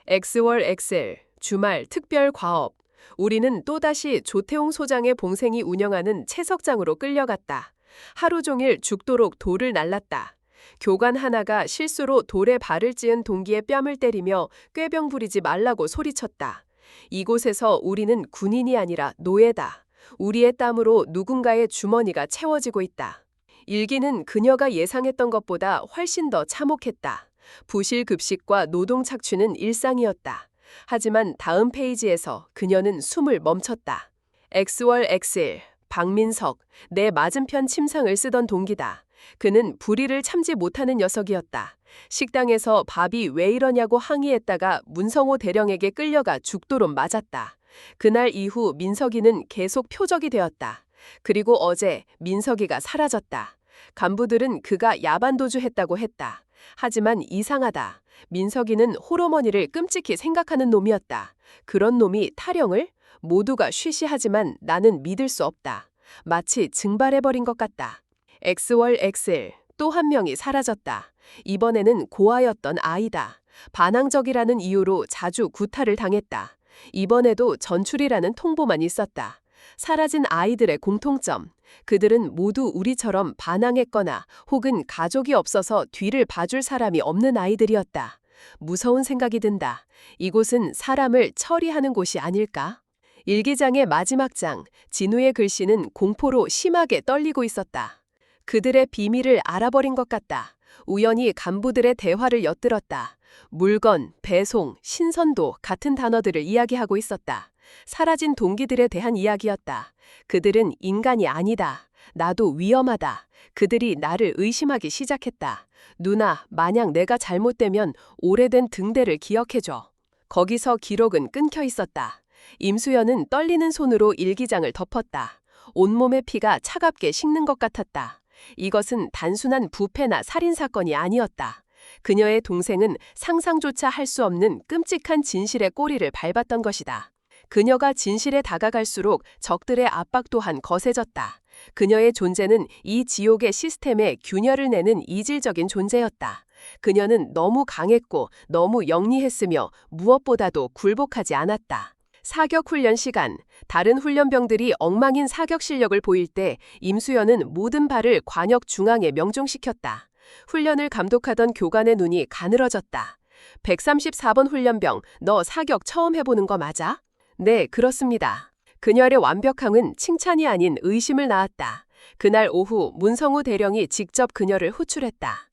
엑스월 엑셀, 주말 특별 과업. 우리는 또다시 조태홍 소장의 봉생이 운영하는 채석장으로 끌려갔다. 하루 종일 죽도록 돌을 날랐다. 교관 하나가 실수로 돌에 발을 찧은 동기의 뺨을 때리며 꾀병 부리지 말라고 소리쳤다. 이곳에서 우리는 군인이 아니라 노예다. 우리의 땀으로 누군가의 주머니가 채워지고 있다. 일기는 그녀가 예상했던 것보다 훨씬 더 참혹했다. 부실 급식과 노동 착취는 일상이었다. 하지만 다음 페이지에서 그녀는 숨을 멈췄다. 엑스월 엑셀, 박민석, 내 맞은편 침상을 쓰던 동기다. 그는 불의를 참지 못하는 녀석이었다. 식당에서 밥이 왜 이러냐고 항의했다가 문성호 대령에게 끌려가 죽도록 맞았다. 그날 이후 민석이는 계속 표적이 되었다. 그리고 어제 민석이가 사라졌다. 간부들은 그가 야반도주했다고 했다. 하지만 이상하다. 민석이는 홀어머니를 끔찍히 생각하는 놈이었다. 그런 놈이 타령을? 모두가 쉬쉬하지만 나는 믿을 수 없다. 마치 증발해버린 것 같다. X월 X일, 또 한 명이 사라졌다. 이번에는 고아였던 아이다. 반항적이라는 이유로 자주 구타를 당했다. 이번에도 전출이라는 통보만 있었다. 사라진 아이들의 공통점. 그들은 모두 우리처럼 반항했거나 혹은 가족이 없어서 뒤를 봐줄 사람이 없는 아이들이었다. 무서운 생각이 든다. 이곳은 사람을 처리하는 곳이 아닐까? 일기장의 마지막 장, 진우의 글씨는 공포로 심하게 떨리고 있었다. 그들의 비밀을 알아버린 것 같다. 우연히 간부들의 대화를 엿들었다. 물건, 배송, 신선도 같은 단어들을 이야기하고 있었다. 사라진 동기들에 대한 이야기였다. 그들은 인간이 아니다. 나도 위험하다. 그들이 나를 의심하기 시작했다. 누나, 만약 내가 잘못되면 오래된 등대를 기억해줘. 거기서 기록은 끊겨 있었다. 임수연은 떨리는 손으로 일기장을 덮었다. 온몸의 피가 차갑게 식는 것 같았다. 이것은 단순한 부패나 살인사건이 아니었다. 그녀의 동생은 상상조차 할 수 없는 끔찍한 진실의 꼬리를 밟았던 것이다. 그녀가 진실에 다가갈수록 적들의 압박 또한 거세졌다. 그녀의 존재는 이 지옥의 시스템에 균열을 내는 이질적인 존재였다. 그녀는 너무 강했고 너무 영리했으며 무엇보다도 굴복하지 않았다. 사격 훈련 시간, 다른 훈련병들이 엉망인 사격 실력을 보일 때 임수연은 모든 발을 관역 중앙에 명중시켰다. 훈련을 감독하던 교관의 눈이 가늘어졌다. 134번 훈련병, 너 사격 처음 해보는 거 맞아? 네, 그렇습니다. 그녀의 완벽함은 칭찬이 아닌 의심을 낳았다. 그날 오후 문성우 대령이 직접 그녀를 호출했다.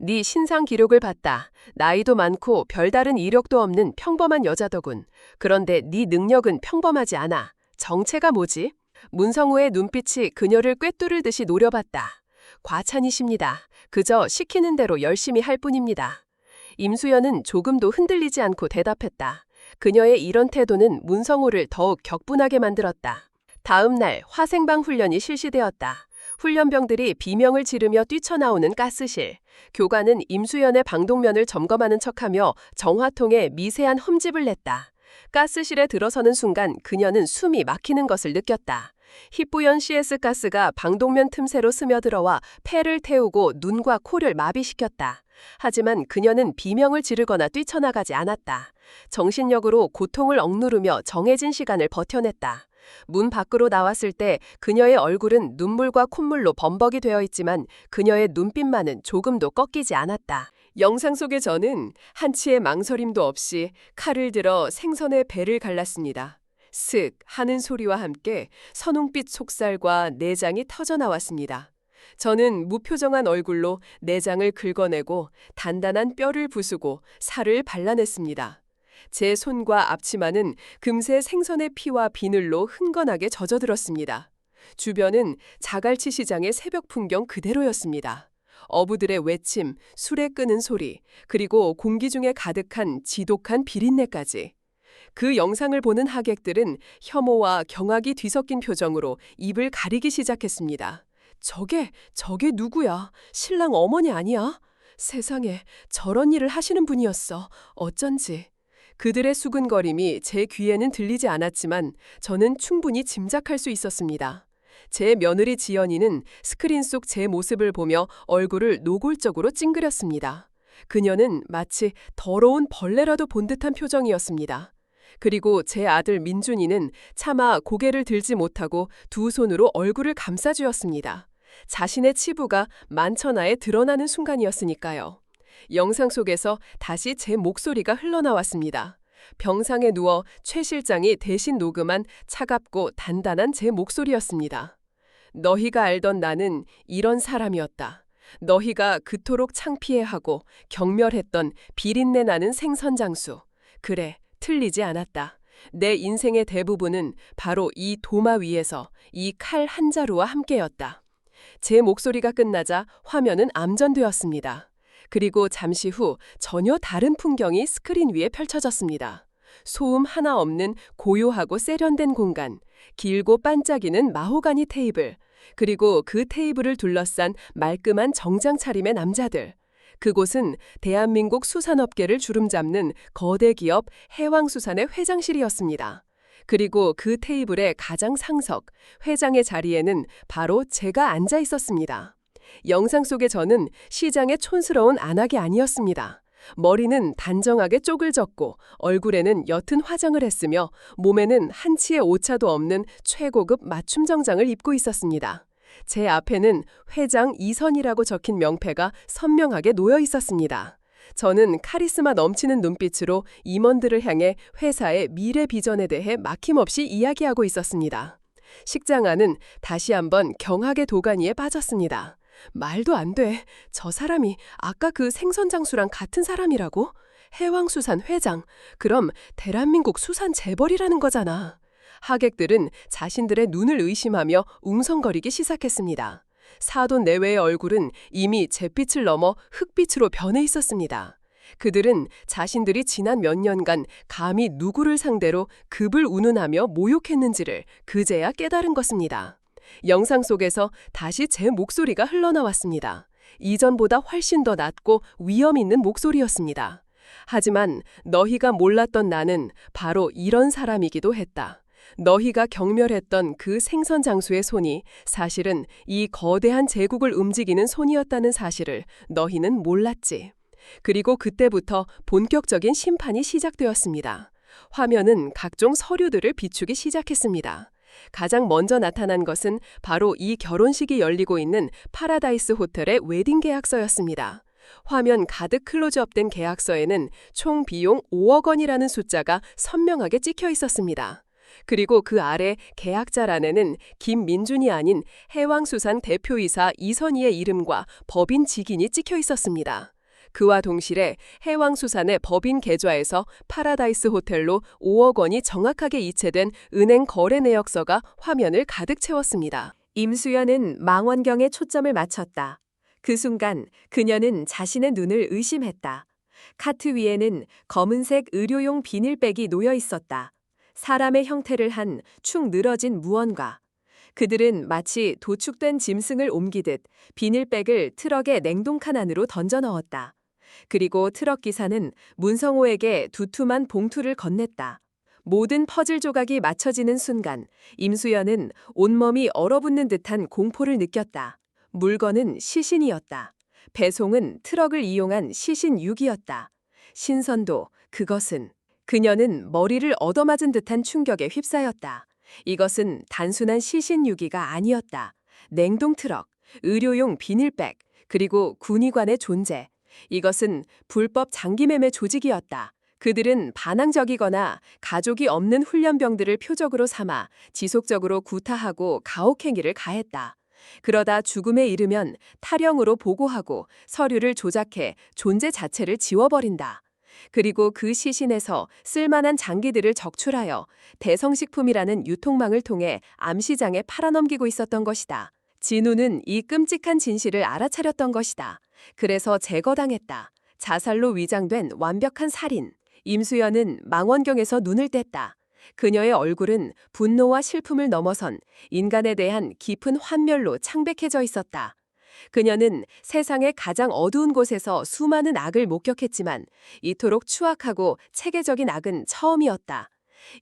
네 신상 기록을 봤다. 나이도 많고 별다른 이력도 없는 평범한 여자더군. 그런데 네 능력은 평범하지 않아. 정체가 뭐지? 문성우의 눈빛이 그녀를 꿰뚫을 듯이 노려봤다. 과찬이십니다. 그저 시키는 대로 열심히 할 뿐입니다. 임수연은 조금도 흔들리지 않고 대답했다. 그녀의 이런 태도는 문성우를 더욱 격분하게 만들었다. 다음 날 화생방 훈련이 실시되었다. 훈련병들이 비명을 지르며 뛰쳐나오는 가스실. 교관은 임수연의 방독면을 점검하는 척하며 정화통에 미세한 흠집을 냈다. 가스실에 들어서는 순간 그녀는 숨이 막히는 것을 느꼈다. 희뿌연 CS 가스가 방독면 틈새로 스며들어와 폐를 태우고 눈과 코를 마비시켰다. 하지만 그녀는 비명을 지르거나 뛰쳐나가지 않았다. 정신력으로 고통을 억누르며 정해진 시간을 버텨냈다. 문 밖으로 나왔을 때 그녀의 얼굴은 눈물과 콧물로 범벅이 되어 있지만 그녀의 눈빛만은 조금도 꺾이지 않았다. 영상 속의 저는 한치의 망설임도 없이 칼을 들어 생선의 배를 갈랐습니다. 슥 하는 소리와 함께 선홍빛 속살과 내장이 터져 나왔습니다. 저는 무표정한 얼굴로 내장을 긁어내고 단단한 뼈를 부수고 살을 발라냈습니다. 제 손과 앞치마는 금세 생선의 피와 비늘로 흥건하게 젖어들었습니다. 주변은 자갈치 시장의 새벽 풍경 그대로였습니다. 어부들의 외침, 술에 끄는 소리, 그리고 공기 중에 가득한 지독한 비린내까지. 그 영상을 보는 하객들은 혐오와 경악이 뒤섞인 표정으로 입을 가리기 시작했습니다. 저게 누구야? 신랑 어머니 아니야? 세상에, 저런 일을 하시는 분이었어. 어쩐지. 그들의 수근거림이 제 귀에는 들리지 않았지만 저는 충분히 짐작할 수 있었습니다. 제 며느리 지연이는 스크린 속 제 모습을 보며 얼굴을 노골적으로 찡그렸습니다. 그녀는 마치 더러운 벌레라도 본 듯한 표정이었습니다. 그리고 제 아들 민준이는 차마 고개를 들지 못하고 두 손으로 얼굴을 감싸주었습니다. 자신의 치부가 만천하에 드러나는 순간이었으니까요. 영상 속에서 다시 제 목소리가 흘러나왔습니다. 병상에 누워 최 실장이 대신 녹음한 차갑고 단단한 제 목소리였습니다. 너희가 알던 나는 이런 사람이었다. 너희가 그토록 창피해하고 경멸했던 비린내 나는 생선장수. 그래, 틀리지 않았다. 내 인생의 대부분은 바로 이 도마 위에서 이 칼 한 자루와 함께였다. 제 목소리가 끝나자 화면은 암전되었습니다. 그리고 잠시 후 전혀 다른 풍경이 스크린 위에 펼쳐졌습니다. 소음 하나 없는 고요하고 세련된 공간, 길고 반짝이는 마호가니 테이블, 그리고 그 테이블을 둘러싼 말끔한 정장 차림의 남자들. 그곳은 대한민국 수산업계를 주름잡는 거대 기업 해왕수산의 회장실이었습니다. 그리고 그 테이블의 가장 상석, 회장의 자리에는 바로 제가 앉아 있었습니다. 영상 속의 저는 시장의 촌스러운 안악이 아니었습니다. 머리는 단정하게 쪽을 졌고 얼굴에는 옅은 화장을 했으며 몸에는 한치의 오차도 없는 최고급 맞춤 정장을 입고 있었습니다. 제 앞에는 회장 이선이라고 적힌 명패가 선명하게 놓여 있었습니다. 저는 카리스마 넘치는 눈빛으로 임원들을 향해 회사의 미래 비전에 대해 막힘없이 이야기하고 있었습니다. 식장 안은 다시 한번 경악의 도가니에 빠졌습니다. 말도 안 돼. 저 사람이 아까 그 생선장수랑 같은 사람이라고? 해왕수산 회장. 그럼 대한민국 수산 재벌이라는 거잖아. 하객들은 자신들의 눈을 의심하며 웅성거리기 시작했습니다. 사돈 내외의 얼굴은 이미 잿빛을 넘어 흑빛으로 변해 있었습니다. 그들은 자신들이 지난 몇 년간 감히 누구를 상대로 급을 운운하며 모욕했는지를 그제야 깨달은 것입니다. 영상 속에서 다시 제 목소리가 흘러나왔습니다. 이전보다 훨씬 더 낮고 위험 있는 목소리였습니다. 하지만 너희가 몰랐던 나는 바로 이런 사람이기도 했다. 너희가 경멸했던 그 생선장수의 손이 사실은 이 거대한 제국을 움직이는 손이었다는 사실을 너희는 몰랐지. 그리고 그때부터 본격적인 심판이 시작되었습니다. 화면은 각종 서류들을 비추기 시작했습니다. 가장 먼저 나타난 것은 바로 이 결혼식이 열리고 있는 파라다이스 호텔의 웨딩 계약서였습니다. 화면 가득 클로즈업된 계약서에는 총 비용 5억 원이라는 숫자가 선명하게 찍혀 있었습니다. 그리고 그 아래 계약자란에는 김민준이 아닌 해왕수산 대표이사 이선희의 이름과 법인 직인이 찍혀 있었습니다. 그와 동시에 해왕수산의 법인 계좌에서 파라다이스 호텔로 5억 원이 정확하게 이체된 은행 거래 내역서가 화면을 가득 채웠습니다. 임수연은 망원경에 초점을 맞췄다. 그 순간 그녀는 자신의 눈을 의심했다. 카트 위에는 검은색 의료용 비닐백이 놓여 있었다. 사람의 형태를 한 축 늘어진 무언가. 그들은 마치 도축된 짐승을 옮기듯 비닐백을 트럭의 냉동칸 안으로 던져 넣었다. 그리고 트럭 기사는 문성호에게 두툼한 봉투를 건넸다. 모든 퍼즐 조각이 맞춰지는 순간 임수연은 온몸이 얼어붙는 듯한 공포를 느꼈다. 물건은 시신이었다. 배송은 트럭을 이용한 시신 6이었다. 신선도, 그것은. 그녀는 머리를 얻어맞은 듯한 충격에 휩싸였다. 이것은 단순한 시신 유기가 아니었다. 냉동 트럭, 의료용 비닐백, 그리고 군의관의 존재. 이것은 불법 장기매매 조직이었다. 그들은 반항적이거나 가족이 없는 훈련병들을 표적으로 삼아 지속적으로 구타하고 가혹행위를 가했다. 그러다 죽음에 이르면 탈영으로 보고하고 서류를 조작해 존재 자체를 지워버린다. 그리고 그 시신에서 쓸만한 장기들을 적출하여 대성식품이라는 유통망을 통해 암시장에 팔아넘기고 있었던 것이다. 진우는 이 끔찍한 진실을 알아차렸던 것이다. 그래서 제거당했다. 자살로 위장된 완벽한 살인. 임수연은 망원경에서 눈을 뗐다. 그녀의 얼굴은 분노와 슬픔을 넘어선 인간에 대한 깊은 환멸로 창백해져 있었다. 그녀는 세상의 가장 어두운 곳에서 수많은 악을 목격했지만 이토록 추악하고 체계적인 악은 처음이었다.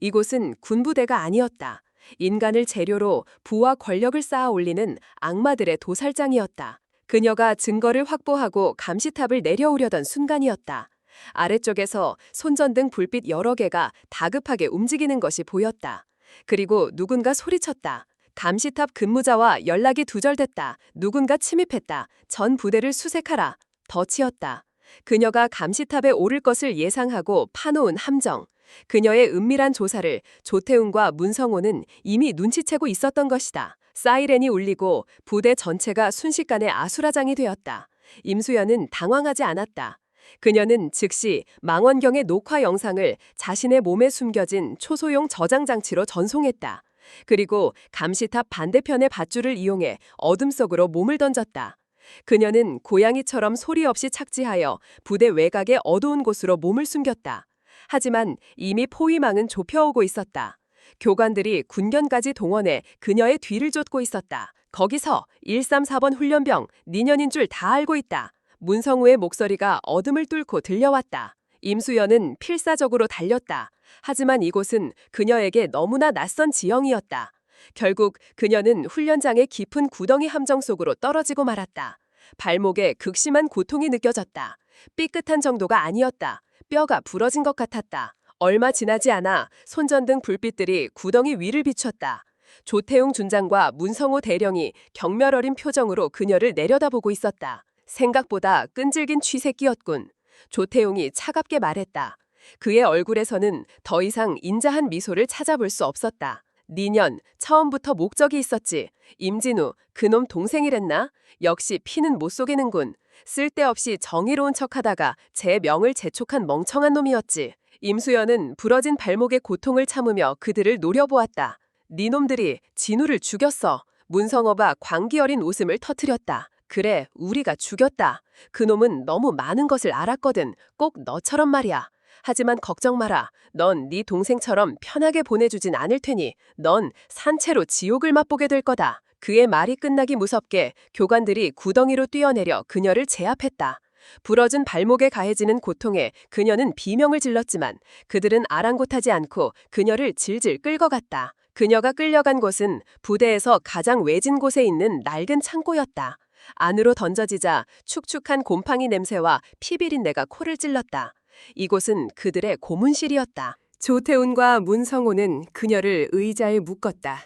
이곳은 군부대가 아니었다. 인간을 재료로 부와 권력을 쌓아 올리는 악마들의 도살장이었다. 그녀가 증거를 확보하고 감시탑을 내려오려던 순간이었다. 아래쪽에서 손전등 불빛 여러 개가 다급하게 움직이는 것이 보였다. 그리고 누군가 소리쳤다. 감시탑 근무자와 연락이 두절됐다. 누군가 침입했다. 전 부대를 수색하라. 더 치었다. 그녀가 감시탑에 오를 것을 예상하고 파놓은 함정. 그녀의 은밀한 조사를 조태웅과 문성호는 이미 눈치채고 있었던 것이다. 사이렌이 울리고 부대 전체가 순식간에 아수라장이 되었다. 임수연은 당황하지 않았다. 그녀는 즉시 망원경의 녹화 영상을 자신의 몸에 숨겨진 초소형 저장 장치로 전송했다. 그리고 감시탑 반대편의 밧줄을 이용해 어둠 속으로 몸을 던졌다. 그녀는 고양이처럼 소리 없이 착지하여 부대 외곽의 어두운 곳으로 몸을 숨겼다. 하지만 이미 포위망은 좁혀오고 있었다. 교관들이 군견까지 동원해 그녀의 뒤를 쫓고 있었다. 거기서 134번 훈련병, 니년인 줄 다 알고 있다. 문성우의 목소리가 어둠을 뚫고 들려왔다. 임수연은 필사적으로 달렸다. 하지만 이곳은 그녀에게 너무나 낯선 지형이었다. 결국 그녀는 훈련장의 깊은 구덩이 함정 속으로 떨어지고 말았다. 발목에 극심한 고통이 느껴졌다. 삐끗한 정도가 아니었다. 뼈가 부러진 것 같았다. 얼마 지나지 않아 손전등 불빛들이 구덩이 위를 비췄다. 조태웅 준장과 문성호 대령이 경멸 어린 표정으로 그녀를 내려다보고 있었다. 생각보다 끈질긴 취새끼였군. 조태웅이 차갑게 말했다. 그의 얼굴에서는 더 이상 인자한 미소를 찾아볼 수 없었다. 니년, 처음부터 목적이 있었지. 임진우, 그놈 동생이랬나? 역시 피는 못 속이는군. 쓸데없이 정의로운 척하다가 제 명을 재촉한 멍청한 놈이었지. 임수연은 부러진 발목의 고통을 참으며 그들을 노려보았다. 니놈들이 진우를 죽였어. 문성어가 광기 어린 웃음을 터뜨렸다. 그래, 우리가 죽였다. 그놈은 너무 많은 것을 알았거든. 꼭 너처럼 말이야. 하지만 걱정 마라. 넌 네 동생처럼 편하게 보내주진 않을 테니 넌 산채로 지옥을 맛보게 될 거다. 그의 말이 끝나기 무섭게 교관들이 구덩이로 뛰어내려 그녀를 제압했다. 부러진 발목에 가해지는 고통에 그녀는 비명을 질렀지만 그들은 아랑곳하지 않고 그녀를 질질 끌고 갔다. 그녀가 끌려간 곳은 부대에서 가장 외진 곳에 있는 낡은 창고였다. 안으로 던져지자 축축한 곰팡이 냄새와 피비린내가 코를 찔렀다. 이곳은 그들의 고문실이었다. 조태훈과 문성호는 그녀를 의자에 묶었다.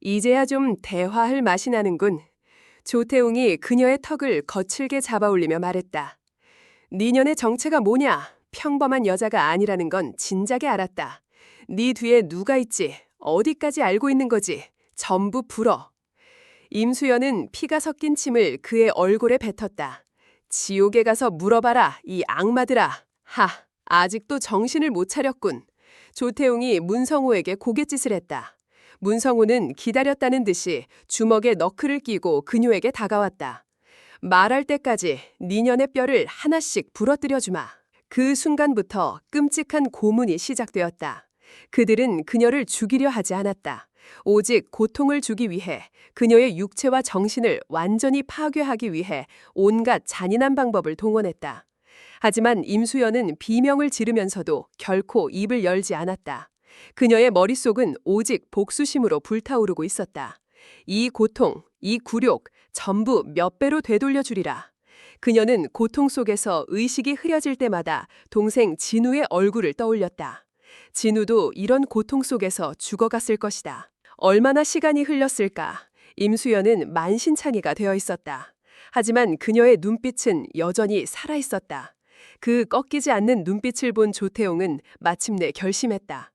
이제야 좀 대화할 맛이 나는군. 조태웅이 그녀의 턱을 거칠게 잡아올리며 말했다. 니년의 정체가 뭐냐? 평범한 여자가 아니라는 건 진작에 알았다. 네 뒤에 누가 있지? 어디까지 알고 있는 거지? 전부 불어. 임수연은 피가 섞인 침을 그의 얼굴에 뱉었다. 지옥에 가서 물어봐라, 이 악마들아. 하, 아직도 정신을 못 차렸군. 조태웅이 문성호에게 고갯짓을 했다. 문성호는 기다렸다는 듯이 주먹에 너클을 끼고 그녀에게 다가왔다. 말할 때까지 니년의 뼈를 하나씩 부러뜨려 주마. 그 순간부터 끔찍한 고문이 시작되었다. 그들은 그녀를 죽이려 하지 않았다. 오직 고통을 주기 위해 그녀의 육체와 정신을 완전히 파괴하기 위해 온갖 잔인한 방법을 동원했다. 하지만 임수연은 비명을 지르면서도 결코 입을 열지 않았다. 그녀의 머릿속은 오직 복수심으로 불타오르고 있었다. 이 고통, 이 굴욕 전부 몇 배로 되돌려 주리라. 그녀는 고통 속에서 의식이 흐려질 때마다 동생 진우의 얼굴을 떠올렸다. 진우도 이런 고통 속에서 죽어갔을 것이다. 얼마나 시간이 흘렸을까? 임수연은 만신창이가 되어 있었다. 하지만 그녀의 눈빛은 여전히 살아있었다. 그 꺾이지 않는 눈빛을 본 조태웅은 마침내 결심했다.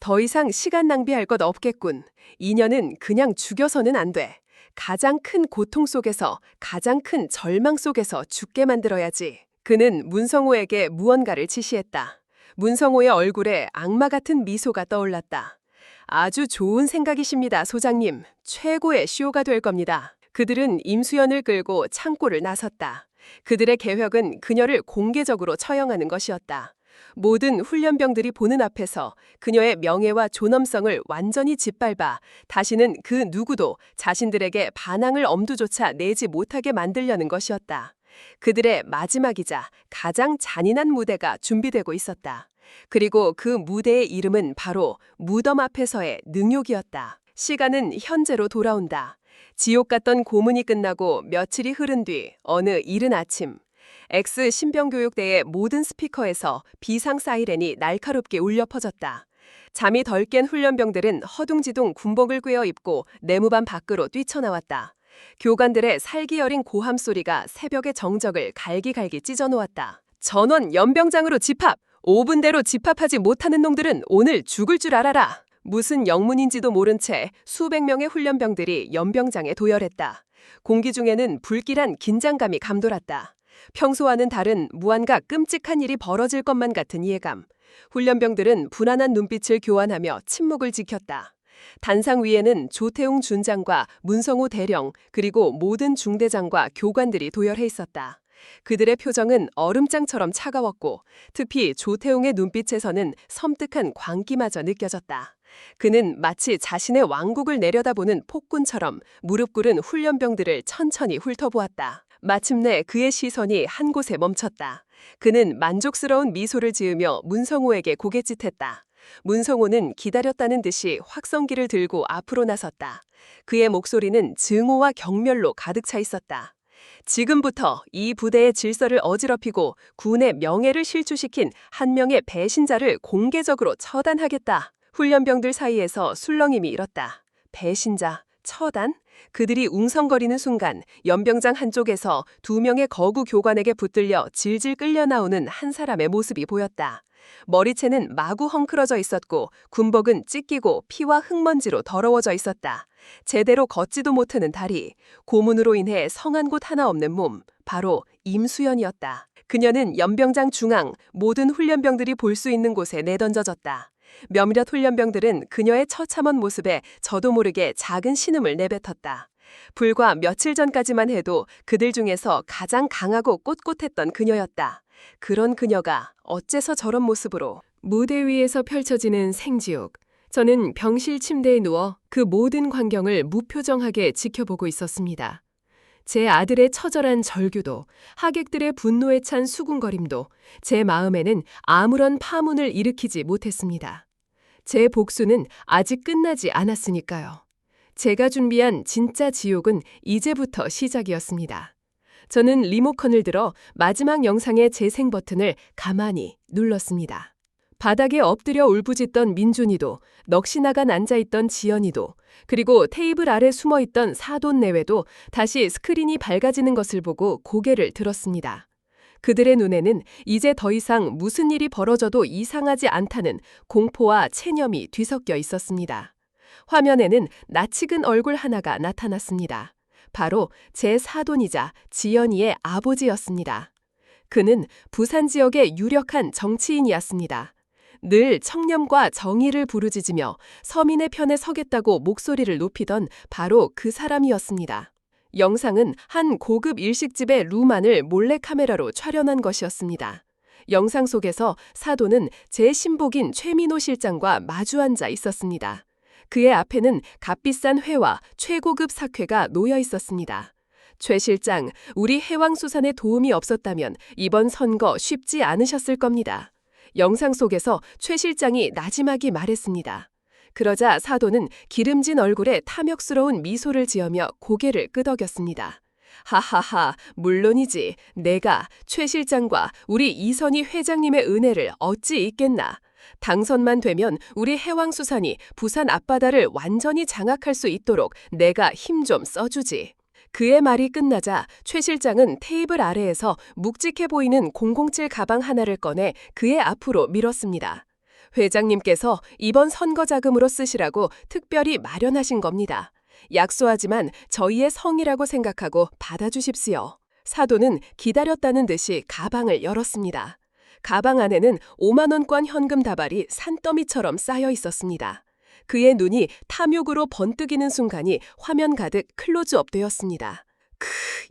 더 이상 시간 낭비할 것 없겠군. 이년은 그냥 죽여서는 안 돼. 가장 큰 고통 속에서, 가장 큰 절망 속에서 죽게 만들어야지. 그는 문성호에게 무언가를 지시했다. 문성호의 얼굴에 악마 같은 미소가 떠올랐다. 아주 좋은 생각이십니다, 소장님. 최고의 쇼가 될 겁니다. 그들은 임수연을 끌고 창고를 나섰다. 그들의 계획은 그녀를 공개적으로 처형하는 것이었다. 모든 훈련병들이 보는 앞에서 그녀의 명예와 존엄성을 완전히 짓밟아 다시는 그 누구도 자신들에게 반항을 엄두조차 내지 못하게 만들려는 것이었다. 그들의 마지막이자 가장 잔인한 무대가 준비되고 있었다. 그리고 그 무대의 이름은 바로 무덤 앞에서의 능욕이었다. 시간은 현재로 돌아온다. 지옥 같던 고문이 끝나고 며칠이 흐른 뒤 어느 이른 아침 X 신병교육대의 모든 스피커에서 비상 사이렌이 날카롭게 울려 퍼졌다. 잠이 덜 깬 훈련병들은 허둥지둥 군복을 꿰어 입고 내무반 밖으로 뛰쳐나왔다. 교관들의 살기 어린 고함 소리가 새벽의 정적을 갈기갈기 찢어놓았다. 전원 연병장으로 집합! 5분대로 집합하지 못하는 놈들은 오늘 죽을 줄 알아라! 무슨 영문인지도 모른 채 수백 명의 훈련병들이 연병장에 도열했다. 공기 중에는 불길한 긴장감이 감돌았다. 평소와는 다른 무언가 끔찍한 일이 벌어질 것만 같은 이해감. 훈련병들은 불안한 눈빛을 교환하며 침묵을 지켰다. 단상 위에는 조태웅 준장과 문성호 대령 그리고 모든 중대장과 교관들이 도열해 있었다. 그들의 표정은 얼음장처럼 차가웠고 특히 조태웅의 눈빛에서는 섬뜩한 광기마저 느껴졌다. 그는 마치 자신의 왕국을 내려다보는 폭군처럼 무릎 꿇은 훈련병들을 천천히 훑어보았다. 마침내 그의 시선이 한 곳에 멈췄다. 그는 만족스러운 미소를 지으며 문성호에게 고갯짓했다. 문성호는 기다렸다는 듯이 확성기를 들고 앞으로 나섰다. 그의 목소리는 증오와 경멸로 가득 차 있었다. 지금부터 이 부대의 질서를 어지럽히고 군의 명예를 실추시킨 한 명의 배신자를 공개적으로 처단하겠다. 훈련병들 사이에서 술렁임이 일었다. 배신자, 처단? 그들이 웅성거리는 순간 연병장 한쪽에서 2명의 거구 교관에게 붙들려 질질 끌려 나오는 한 사람의 모습이 보였다. 머리채는 마구 헝클어져 있었고 군복은 찢기고 피와 흙먼지로 더러워져 있었다. 제대로 걷지도 못하는 다리, 고문으로 인해 성한 곳 하나 없는 몸, 바로 임수연이었다. 그녀는 연병장 중앙 모든 훈련병들이 볼 수 있는 곳에 내던져졌다. 몇몇 훈련병들은 그녀의 처참한 모습에 저도 모르게 작은 신음을 내뱉었다. 불과 며칠 전까지만 해도 그들 중에서 가장 강하고 꼿꼿했던 그녀였다. 그런 그녀가 어째서 저런 모습으로. 무대 위에서 펼쳐지는 생지옥. 저는 병실 침대에 누워 그 모든 광경을 무표정하게 지켜보고 있었습니다. 제 아들의 처절한 절규도, 하객들의 분노에 찬 수군거림도 제 마음에는 아무런 파문을 일으키지 못했습니다. 제 복수는 아직 끝나지 않았으니까요. 제가 준비한 진짜 지옥은 이제부터 시작이었습니다. 저는 리모컨을 들어 마지막 영상의 재생 버튼을 가만히 눌렀습니다. 바닥에 엎드려 울부짖던 민준이도, 넋이 나간 앉아있던 지연이도, 그리고 테이블 아래 숨어있던 사돈 내외도 다시 스크린이 밝아지는 것을 보고 고개를 들었습니다. 그들의 눈에는 이제 더 이상 무슨 일이 벌어져도 이상하지 않다는 공포와 체념이 뒤섞여 있었습니다. 화면에는 낯익은 얼굴 하나가 나타났습니다. 바로 제 사돈이자 지연이의 아버지였습니다. 그는 부산 지역의 유력한 정치인이었습니다. 늘 청렴과 정의를 부르짖으며 서민의 편에 서겠다고 목소리를 높이던 바로 그 사람이었습니다. 영상은 한 고급 일식집의 룸안을 몰래카메라로 촬영한 것이었습니다. 영상 속에서 사돈은 제 신복인 최민호 실장과 마주 앉아 있었습니다. 그의 앞에는 값비싼 회와 최고급 사쾌가 놓여 있었습니다. 최 실장, 우리 해왕수산에 도움이 없었다면 이번 선거 쉽지 않으셨을 겁니다. 영상 속에서 최 실장이 나지막이 말했습니다. 그러자 사돈은 기름진 얼굴에 탐욕스러운 미소를 지으며 고개를 끄덕였습니다. 하하하, 물론이지. 내가 최 실장과 우리 이선희 회장님의 은혜를 어찌 잊겠나. 당선만 되면 우리 해왕수산이 부산 앞바다를 완전히 장악할 수 있도록 내가 힘 좀 써주지. 그의 말이 끝나자 최 실장은 테이블 아래에서 묵직해 보이는 007 가방 하나를 꺼내 그의 앞으로 밀었습니다. 회장님께서 이번 선거 자금으로 쓰시라고 특별히 마련하신 겁니다. 약소하지만 저희의 성이라고 생각하고 받아주십시오. 사돈은 기다렸다는 듯이 가방을 열었습니다. 가방 안에는 5만 원권 현금 다발이 산더미처럼 쌓여 있었습니다. 그의 눈이 탐욕으로 번뜩이는 순간이 화면 가득 클로즈업 되었습니다.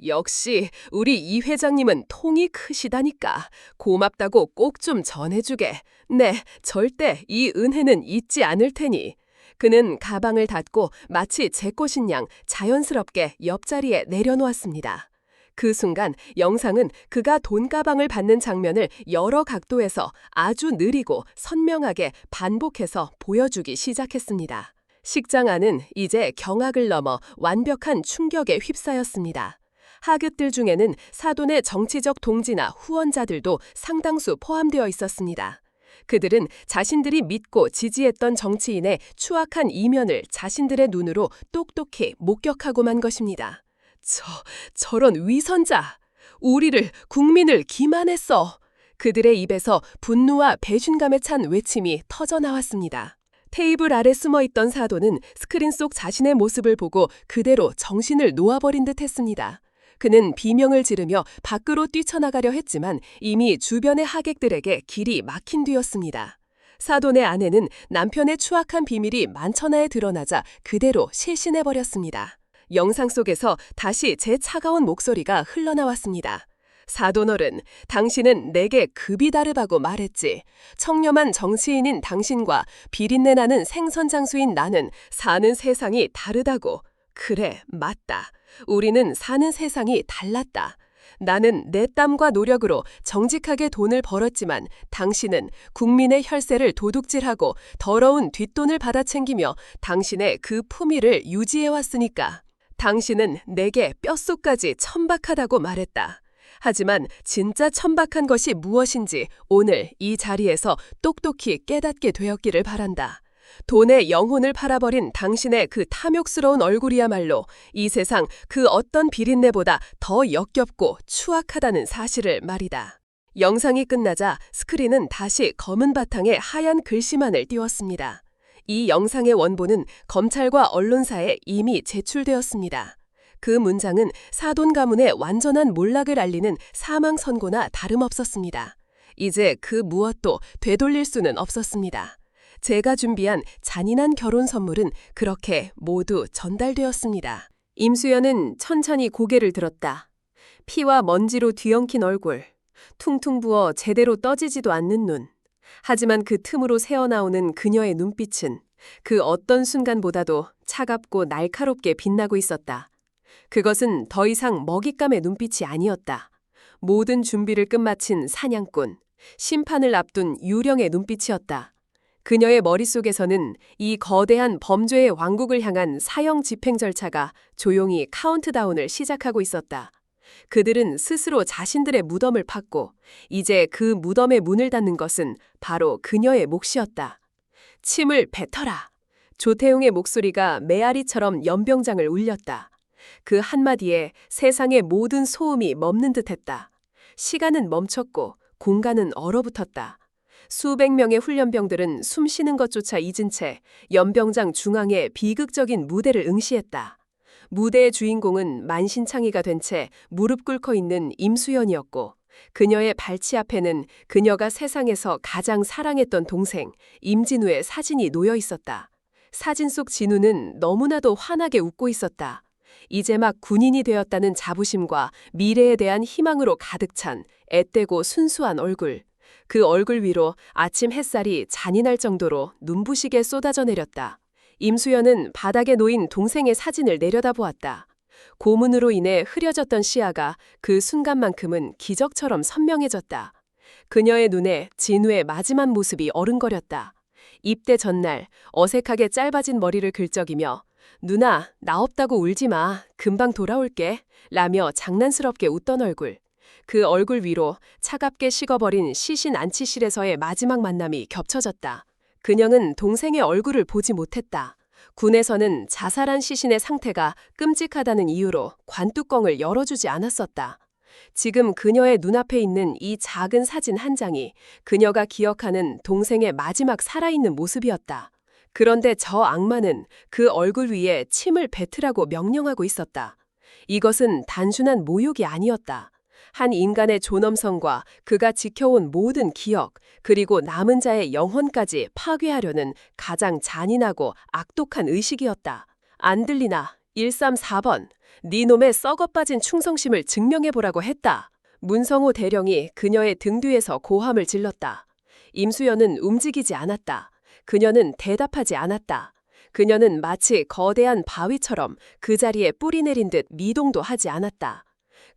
역시 우리 이 회장님은 통이 크시다니까. 고맙다고 꼭 좀 전해주게. 네, 절대 이 은혜는 잊지 않을 테니. 그는 가방을 닫고 마치 제 것인 양 자연스럽게 옆자리에 내려놓았습니다. 그 순간 영상은 그가 돈가방을 받는 장면을 여러 각도에서 아주 느리고 선명하게 반복해서 보여주기 시작했습니다. 식장 안은 이제 경악을 넘어 완벽한 충격에 휩싸였습니다. 하객들 중에는 사돈의 정치적 동지나 후원자들도 상당수 포함되어 있었습니다. 그들은 자신들이 믿고 지지했던 정치인의 추악한 이면을 자신들의 눈으로 똑똑히 목격하고만 것입니다. 저런 위선자! 우리를, 국민을 기만했어! 그들의 입에서 분노와 배신감에 찬 외침이 터져나왔습니다. 테이블 아래 숨어있던 사돈은 스크린 속 자신의 모습을 보고 그대로 정신을 놓아버린 듯 했습니다. 그는 비명을 지르며 밖으로 뛰쳐나가려 했지만 이미 주변의 하객들에게 길이 막힌 뒤였습니다. 사돈의 아내는 남편의 추악한 비밀이 만천하에 드러나자 그대로 실신해버렸습니다. 영상 속에서 다시 제 차가운 목소리가 흘러나왔습니다. 사돈어른, 당신은 내게 급이 다르다고 말했지. 청렴한 정치인인 당신과 비린내 나는 생선장수인 나는 사는 세상이 다르다고. 그래, 맞다. 우리는 사는 세상이 달랐다. 나는 내 땀과 노력으로 정직하게 돈을 벌었지만 당신은 국민의 혈세를 도둑질하고 더러운 뒷돈을 받아챙기며 당신의 그 품위를 유지해왔으니까. 당신은 내게 뼛속까지 천박하다고 말했다. 하지만 진짜 천박한 것이 무엇인지 오늘 이 자리에서 똑똑히 깨닫게 되었기를 바란다. 돈에 영혼을 팔아버린 당신의 그 탐욕스러운 얼굴이야말로 이 세상 그 어떤 비린내보다 더 역겹고 추악하다는 사실을 말이다. 영상이 끝나자 스크린은 다시 검은 바탕에 하얀 글씨만을 띄웠습니다. 이 영상의 원본은 검찰과 언론사에 이미 제출되었습니다. 그 문장은 사돈 가문의 완전한 몰락을 알리는 사망 선고나 다름없었습니다. 이제 그 무엇도 되돌릴 수는 없었습니다. 제가 준비한 잔인한 결혼 선물은 그렇게 모두 전달되었습니다. 임수연은 천천히 고개를 들었다. 피와 먼지로 뒤엉킨 얼굴, 퉁퉁 부어 제대로 떠지지도 않는 눈. 하지만 그 틈으로 새어나오는 그녀의 눈빛은 그 어떤 순간보다도 차갑고 날카롭게 빛나고 있었다. 그것은 더 이상 먹잇감의 눈빛이 아니었다. 모든 준비를 끝마친 사냥꾼, 심판을 앞둔 유령의 눈빛이었다. 그녀의 머릿속에서는 이 거대한 범죄의 왕국을 향한 사형 집행 절차가 조용히 카운트다운을 시작하고 있었다. 그들은 스스로 자신들의 무덤을 팠고 이제 그 무덤의 문을 닫는 것은 바로 그녀의 몫이었다. 침을 뱉어라. 조태용의 목소리가 메아리처럼 연병장을 울렸다. 그 한마디에 세상의 모든 소음이 멈는 듯했다. 시간은 멈췄고 공간은 얼어붙었다. 수백 명의 훈련병들은 숨 쉬는 것조차 잊은 채 연병장 중앙의 비극적인 무대를 응시했다. 무대의 주인공은 만신창이가 된 채 무릎 꿇고 있는 임수연이었고 그녀의 발치 앞에는 그녀가 세상에서 가장 사랑했던 동생 임진우의 사진이 놓여 있었다. 사진 속 진우는 너무나도 환하게 웃고 있었다. 이제 막 군인이 되었다는 자부심과 미래에 대한 희망으로 가득 찬 앳되고 순수한 얼굴. 그 얼굴 위로 아침 햇살이 잔인할 정도로 눈부시게 쏟아져 내렸다. 임수연은 바닥에 놓인 동생의 사진을 내려다보았다. 고문으로 인해 흐려졌던 시야가 그 순간만큼은 기적처럼 선명해졌다. 그녀의 눈에 진우의 마지막 모습이 어른거렸다. 입대 전날 어색하게 짧아진 머리를 긁적이며 누나, 나 없다고 울지 마. 금방 돌아올게. 라며 장난스럽게 웃던 얼굴. 그 얼굴 위로 차갑게 식어버린 시신 안치실에서의 마지막 만남이 겹쳐졌다. 그녀는 동생의 얼굴을 보지 못했다. 군에서는 자살한 시신의 상태가 끔찍하다는 이유로 관뚜껑을 열어주지 않았었다. 지금 그녀의 눈앞에 있는 이 작은 사진 한 장이 그녀가 기억하는 동생의 마지막 살아있는 모습이었다. 그런데 저 악마는 그 얼굴 위에 침을 뱉으라고 명령하고 있었다. 이것은 단순한 모욕이 아니었다. 한 인간의 존엄성과 그가 지켜온 모든 기억, 그리고 남은 자의 영혼까지 파괴하려는 가장 잔인하고 악독한 의식이었다. 안 들리나? 134번. 네 놈의 썩어빠진 충성심을 증명해보라고 했다. 문성호 대령이 그녀의 등 뒤에서 고함을 질렀다. 임수연은 움직이지 않았다. 그녀는 대답하지 않았다. 그녀는 마치 거대한 바위처럼 그 자리에 뿌리 내린 듯 미동도 하지 않았다.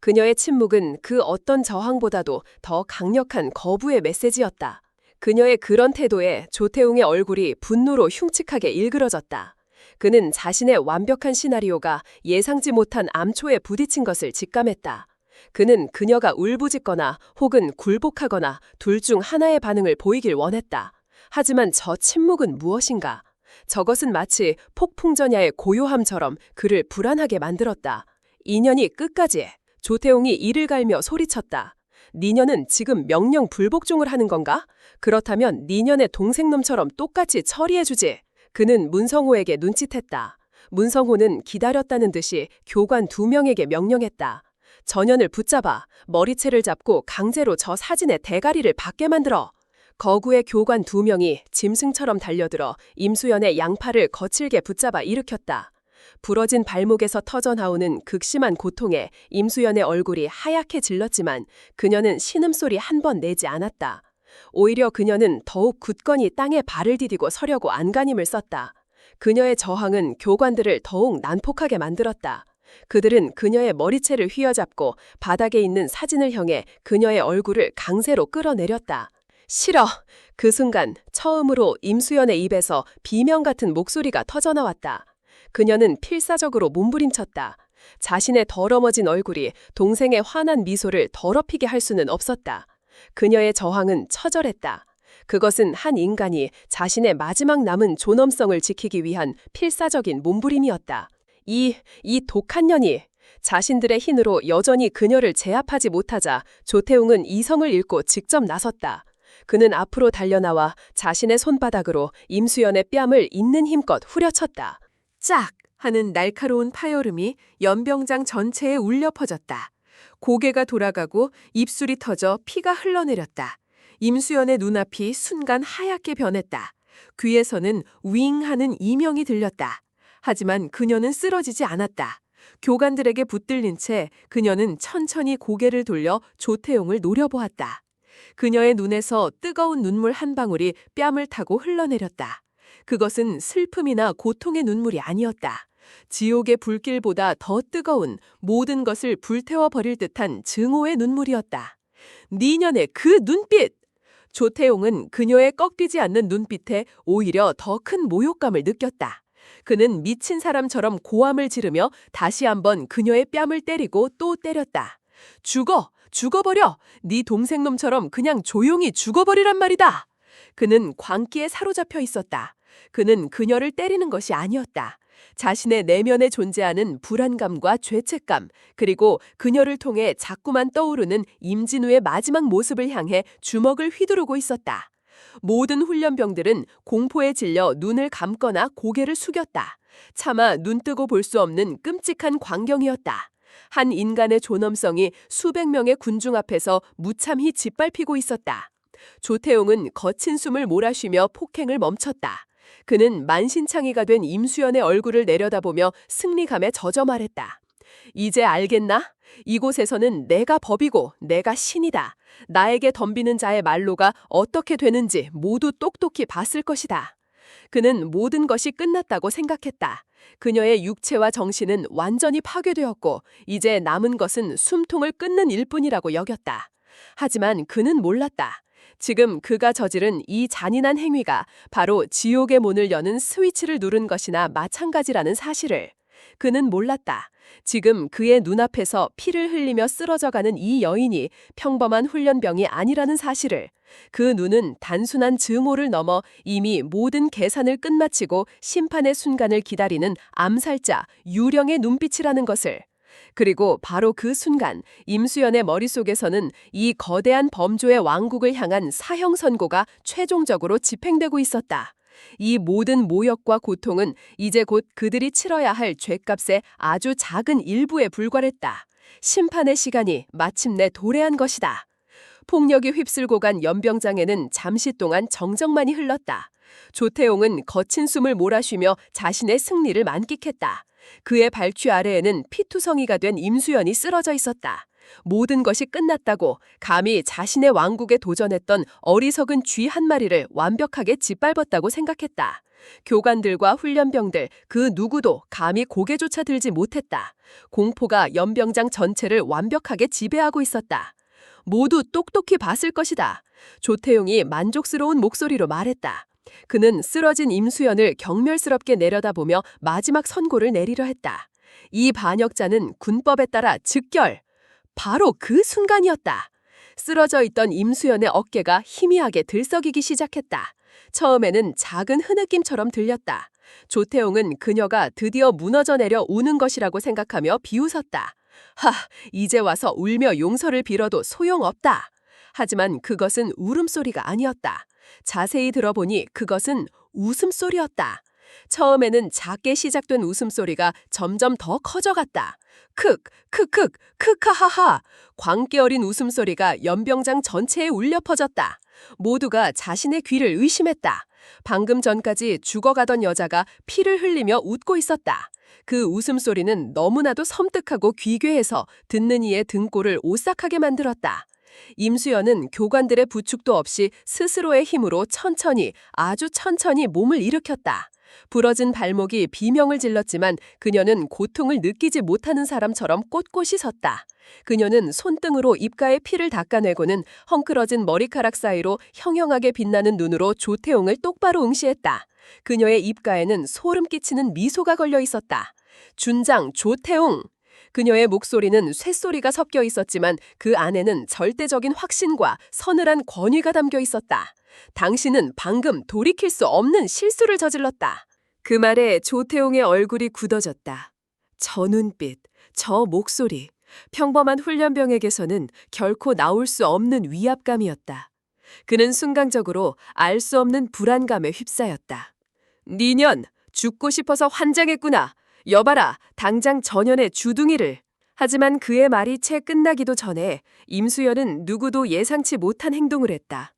그녀의 침묵은 그 어떤 저항보다도 더 강력한 거부의 메시지였다. 그녀의 그런 태도에 조태웅의 얼굴이 분노로 흉측하게 일그러졌다. 그는 자신의 완벽한 시나리오가 예상치 못한 암초에 부딪힌 것을 직감했다. 그는 그녀가 울부짖거나 혹은 굴복하거나 둘 중 하나의 반응을 보이길 원했다. 하지만 저 침묵은 무엇인가? 저것은 마치 폭풍전야의 고요함처럼 그를 불안하게 만들었다. 인연이 끝까지. 조태웅이 이를 갈며 소리쳤다. 니녀는 지금 명령 불복종을 하는 건가? 그렇다면 니년의 동생놈처럼 똑같이 처리해주지. 그는 문성호에게 눈짓했다. 문성호는 기다렸다는 듯이 교관 2명에게 명령했다. 전현을 붙잡아 머리채를 잡고 강제로 저 사진의 대가리를 받게 만들어. 거구의 교관 2명이 짐승처럼 달려들어 임수연의 양팔을 거칠게 붙잡아 일으켰다. 부러진 발목에서 터져나오는 극심한 고통에 임수연의 얼굴이 하얗게 질렀지만 그녀는 신음소리 한 번 내지 않았다. 오히려 그녀는 더욱 굳건히 땅에 발을 디디고 서려고 안간힘을 썼다. 그녀의 저항은 교관들을 더욱 난폭하게 만들었다. 그들은 그녀의 머리채를 휘어잡고 바닥에 있는 사진을 향해 그녀의 얼굴을 강제로 끌어내렸다. 싫어. 그 순간 처음으로 임수연의 입에서 비명 같은 목소리가 터져나왔다. 그녀는 필사적으로 몸부림쳤다. 자신의 더러워진 얼굴이 동생의 환한 미소를 더럽히게 할 수는 없었다. 그녀의 저항은 처절했다. 그것은 한 인간이 자신의 마지막 남은 존엄성을 지키기 위한 필사적인 몸부림이었다. 이 독한 년이 자신들의 힘으로 여전히 그녀를 제압하지 못하자 조태웅은 이성을 잃고 직접 나섰다. 그는 앞으로 달려나와 자신의 손바닥으로 임수연의 뺨을 있는 힘껏 후려쳤다. 짝! 하는 날카로운 파열음이 연병장 전체에 울려 퍼졌다. 고개가 돌아가고 입술이 터져 피가 흘러내렸다. 임수연의 눈앞이 순간 하얗게 변했다. 귀에서는 윙 하는 이명이 들렸다. 하지만 그녀는 쓰러지지 않았다. 교관들에게 붙들린 채 그녀는 천천히 고개를 돌려 조태용을 노려보았다. 그녀의 눈에서 뜨거운 눈물 한 방울이 뺨을 타고 흘러내렸다. 그것은 슬픔이나 고통의 눈물이 아니었다. 지옥의 불길보다 더 뜨거운 모든 것을 불태워버릴 듯한 증오의 눈물이었다. 니년의 그 눈빛! 조태용은 그녀의 꺾이지 않는 눈빛에 오히려 더 큰 모욕감을 느꼈다. 그는 미친 사람처럼 고함을 지르며 다시 한번 그녀의 뺨을 때리고 또 때렸다. 죽어! 죽어버려! 네 동생놈처럼 그냥 조용히 죽어버리란 말이다! 그는 광기에 사로잡혀 있었다. 그는 그녀를 때리는 것이 아니었다. 자신의 내면에 존재하는 불안감과 죄책감, 그리고 그녀를 통해 자꾸만 떠오르는 임진우의 마지막 모습을 향해 주먹을 휘두르고 있었다. 모든 훈련병들은 공포에 질려 눈을 감거나 고개를 숙였다. 차마 눈뜨고 볼 수 없는 끔찍한 광경이었다. 한 인간의 존엄성이 수백 명의 군중 앞에서 무참히 짓밟히고 있었다. 조태용은 거친 숨을 몰아쉬며 폭행을 멈췄다. 그는 만신창이가 된 임수연의 얼굴을 내려다보며 승리감에 젖어 말했다. 이제 알겠나? 이곳에서는 내가 법이고 내가 신이다. 나에게 덤비는 자의 말로가 어떻게 되는지 모두 똑똑히 봤을 것이다. 그는 모든 것이 끝났다고 생각했다. 그녀의 육체와 정신은 완전히 파괴되었고 이제 남은 것은 숨통을 끊는 일뿐이라고 여겼다. 하지만 그는 몰랐다. 지금 그가 저지른 이 잔인한 행위가 바로 지옥의 문을 여는 스위치를 누른 것이나 마찬가지라는 사실을. 그는 몰랐다. 지금 그의 눈앞에서 피를 흘리며 쓰러져가는 이 여인이 평범한 훈련병이 아니라는 사실을. 그 눈은 단순한 증오를 넘어 이미 모든 계산을 끝마치고 심판의 순간을 기다리는 암살자, 유령의 눈빛이라는 것을. 그리고 바로 그 순간 임수연의 머릿속에서는 이 거대한 범조의 왕국을 향한 사형 선고가 최종적으로 집행되고 있었다. 이 모든 모욕과 고통은 이제 곧 그들이 치러야 할 죗값의 아주 작은 일부에 불과했다. 심판의 시간이 마침내 도래한 것이다. 폭력이 휩쓸고 간 연병장에는 잠시 동안 정적만이 흘렀다. 조태용은 거친 숨을 몰아쉬며 자신의 승리를 만끽했다. 그의 발취 아래에는 피투성이가 된 임수연이 쓰러져 있었다. 모든 것이 끝났다고 감히 자신의 왕국에 도전했던 어리석은 쥐 한 마리를 완벽하게 짓밟았다고 생각했다. 교관들과 훈련병들 그 누구도 감히 고개조차 들지 못했다. 공포가 연병장 전체를 완벽하게 지배하고 있었다. 모두 똑똑히 봤을 것이다. 조태용이 만족스러운 목소리로 말했다. 그는 쓰러진 임수연을 경멸스럽게 내려다보며 마지막 선고를 내리려 했다. 이 반역자는 군법에 따라 즉결! 바로 그 순간이었다. 쓰러져 있던 임수연의 어깨가 희미하게 들썩이기 시작했다. 처음에는 작은 흐느낌처럼 들렸다. 조태용은 그녀가 드디어 무너져 내려 우는 것이라고 생각하며 비웃었다. 이제 와서 울며 용서를 빌어도 소용없다. 하지만 그것은 울음소리가 아니었다. 자세히 들어보니 그것은 웃음소리였다. 처음에는 작게 시작된 웃음소리가 점점 더 커져갔다. 크, 크크, 크카하하. 광기 어린 웃음소리가 연병장 전체에 울려 퍼졌다. 모두가 자신의 귀를 의심했다. 방금 전까지 죽어가던 여자가 피를 흘리며 웃고 있었다. 그 웃음소리는 너무나도 섬뜩하고 귀괴해서 듣는 이의 등골을 오싹하게 만들었다. 임수연은 교관들의 부축도 없이 스스로의 힘으로 천천히, 아주 천천히 몸을 일으켰다. 부러진 발목이 비명을 질렀지만 그녀는 고통을 느끼지 못하는 사람처럼 꼿꼿이 섰다. 그녀는 손등으로 입가에 피를 닦아내고는 헝클어진 머리카락 사이로 형형하게 빛나는 눈으로 조태용을 똑바로 응시했다. 그녀의 입가에는 소름 끼치는 미소가 걸려 있었다. 준장 조태용! 그녀의 목소리는 쇳소리가 섞여 있었지만 그 안에는 절대적인 확신과 서늘한 권위가 담겨 있었다. 당신은 방금 돌이킬 수 없는 실수를 저질렀다. 그 말에 조태용의 얼굴이 굳어졌다. 저 눈빛, 저 목소리, 평범한 훈련병에게서는 결코 나올 수 없는 위압감이었다. 그는 순간적으로 알 수 없는 불안감에 휩싸였다. 니년, 죽고 싶어서 환장했구나. 여봐라, 당장 전연의 주둥이를. 하지만 그의 말이 채 끝나기도 전에 임수연은 누구도 예상치 못한 행동을 했다.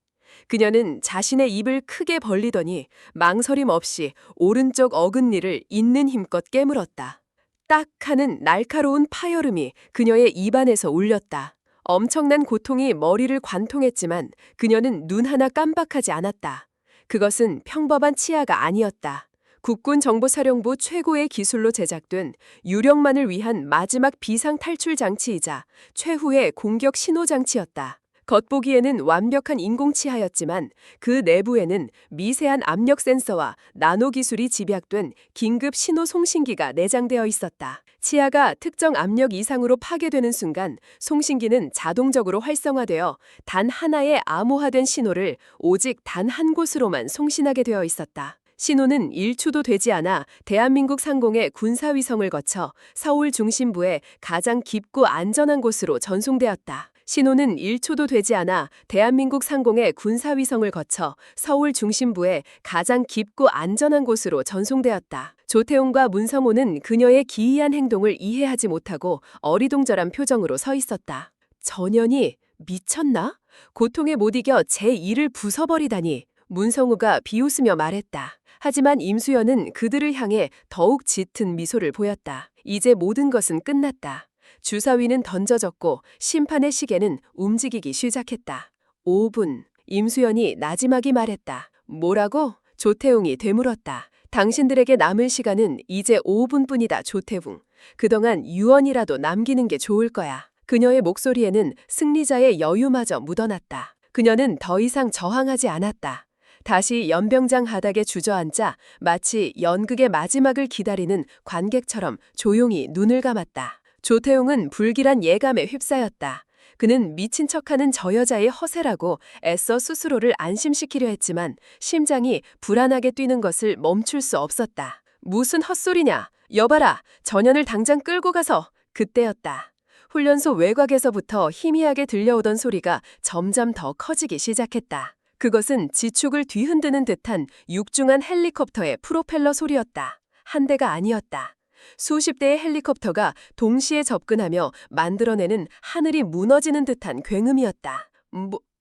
그녀는 자신의 입을 크게 벌리더니 망설임 없이 오른쪽 어금니를 있는 힘껏 깨물었다. 딱 하는 날카로운 파열음이 그녀의 입안에서 울렸다. 엄청난 고통이 머리를 관통했지만 그녀는 눈 하나 깜박하지 않았다. 그것은 평범한 치아가 아니었다. 국군정보사령부 최고의 기술로 제작된 유령만을 위한 마지막 비상 탈출 장치이자 최후의 공격 신호 장치였다. 겉보기에는 완벽한 인공치아였지만 그 내부에는 미세한 압력 센서와 나노 기술이 집약된 긴급 신호 송신기가 내장되어 있었다. 치아가 특정 압력 이상으로 파괴되는 순간 송신기는 자동적으로 활성화되어 단 하나의 암호화된 신호를 오직 단 한 곳으로만 송신하게 되어 있었다. 신호는 1초도 되지 않아 대한민국 상공의 군사위성을 거쳐 서울 중심부의 가장 깊고 안전한 곳으로 전송되었다. 신호는 1초도 되지 않아 대한민국 상공의 군사위성을 거쳐 서울 중심부의 가장 깊고 안전한 곳으로 전송되었다. 조태용과 문성호는 그녀의 기이한 행동을 이해하지 못하고 어리둥절한 표정으로 서 있었다. 전연이 미쳤나? 고통에 못 이겨 제 이를 부숴버리다니. 문성호가 비웃으며 말했다. 하지만 임수연은 그들을 향해 더욱 짙은 미소를 보였다. 이제 모든 것은 끝났다. 주사위는 던져졌고 심판의 시계는 움직이기 시작했다. 5분. 임수연이 나지막이 말했다. 뭐라고? 조태웅이 되물었다. 당신들에게 남은 시간은 이제 5분뿐이다, 조태웅. 그동안 유언이라도 남기는 게 좋을 거야. 그녀의 목소리에는 승리자의 여유마저 묻어났다. 그녀는 더 이상 저항하지 않았다. 다시 연병장 하닥에 주저앉아 마치 연극의 마지막을 기다리는 관객처럼 조용히 눈을 감았다. 조태웅은 불길한 예감에 휩싸였다. 그는 미친 척하는 저 여자의 허세라고 애써 스스로를 안심시키려 했지만 심장이 불안하게 뛰는 것을 멈출 수 없었다. 무슨 헛소리냐? 여봐라, 전연을 당장 끌고 가서. 그때였다. 훈련소 외곽에서부터 희미하게 들려오던 소리가 점점 더 커지기 시작했다. 그것은 지축을 뒤흔드는 듯한 육중한 헬리콥터의 프로펠러 소리였다. 한 대가 아니었다. 수십 대의 헬리콥터가 동시에 접근하며 만들어내는 하늘이 무너지는 듯한 굉음이었다.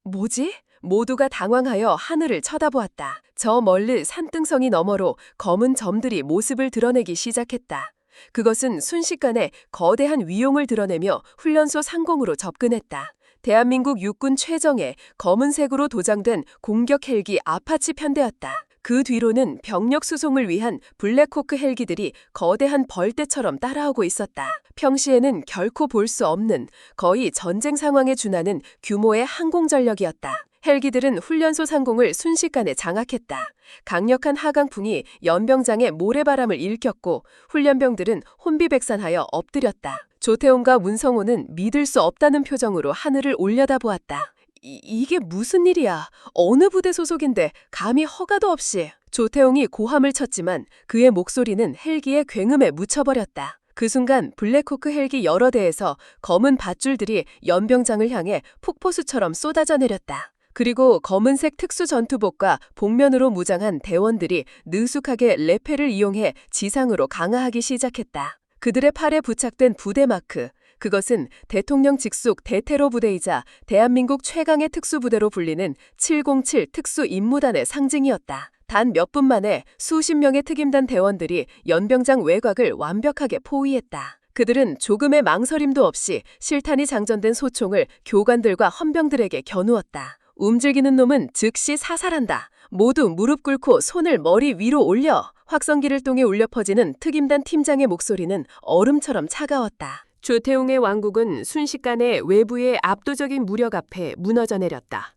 뭐지? 모두가 당황하여 하늘을 쳐다보았다. 저 멀리 산등성이 너머로 검은 점들이 모습을 드러내기 시작했다. 그것은 순식간에 거대한 위용을 드러내며 훈련소 상공으로 접근했다. 대한민국 육군 최정예 검은색으로 도장된 공격 헬기 아파치 편대였다. 그 뒤로는 병력 수송을 위한 블랙호크 헬기들이 거대한 벌떼처럼 따라오고 있었다. 평시에는 결코 볼 수 없는 거의 전쟁 상황에 준하는 규모의 항공전력이었다. 헬기들은 훈련소 상공을 순식간에 장악했다. 강력한 하강풍이 연병장의 모래바람을 일으켰고 훈련병들은 혼비백산하여 엎드렸다. 조태웅과 문성호는 믿을 수 없다는 표정으로 하늘을 올려다보았다. 이게 무슨 일이야? 어느 부대 소속인데 감히 허가도 없이. 조태웅이 고함을 쳤지만 그의 목소리는 헬기의 굉음에 묻혀버렸다. 그 순간 블랙호크 헬기 여러 대에서 검은 밧줄들이 연병장을 향해 폭포수처럼 쏟아져 내렸다. 그리고 검은색 특수 전투복과 복면으로 무장한 대원들이 느숙하게 레페를 이용해 지상으로 강화하기 시작했다. 그들의 팔에 부착된 부대 마크, 그것은 대통령 직속 대테러 부대이자 대한민국 최강의 특수부대로 불리는 707 특수임무단의 상징이었다. 단 몇 분 만에 수십 명의 특임단 대원들이 연병장 외곽을 완벽하게 포위했다. 그들은 조금의 망설임도 없이 실탄이 장전된 소총을 교관들과 헌병들에게 겨누었다. 움직이는 놈은 즉시 사살한다. 모두 무릎 꿇고 손을 머리 위로 올려. 확성기를 통해 울려 퍼지는 특임단 팀장의 목소리는 얼음처럼 차가웠다. 조태웅의 왕국은 순식간에 외부의 압도적인 무력 앞에 무너져 내렸다.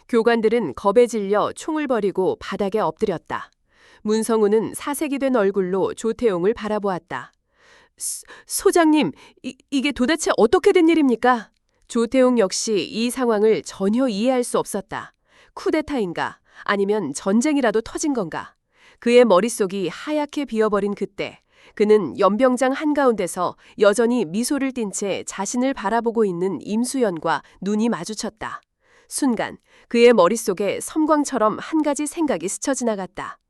교관들은 겁에 질려 총을 버리고 바닥에 엎드렸다. 문성우는 사색이 된 얼굴로 조태웅을 바라보았다. 소장님, 이게 도대체 어떻게 된 일입니까? 조태웅 역시 이 상황을 전혀 이해할 수 없었다. 쿠데타인가? 아니면 전쟁이라도 터진 건가? 그의 머릿속이 하얗게 비어버린 그때 그는 연병장 한가운데서 여전히 미소를 띤 채 자신을 바라보고 있는 임수연과 눈이 마주쳤다. 순간 그의 머릿속에 섬광처럼 한 가지 생각이 스쳐 지나갔다.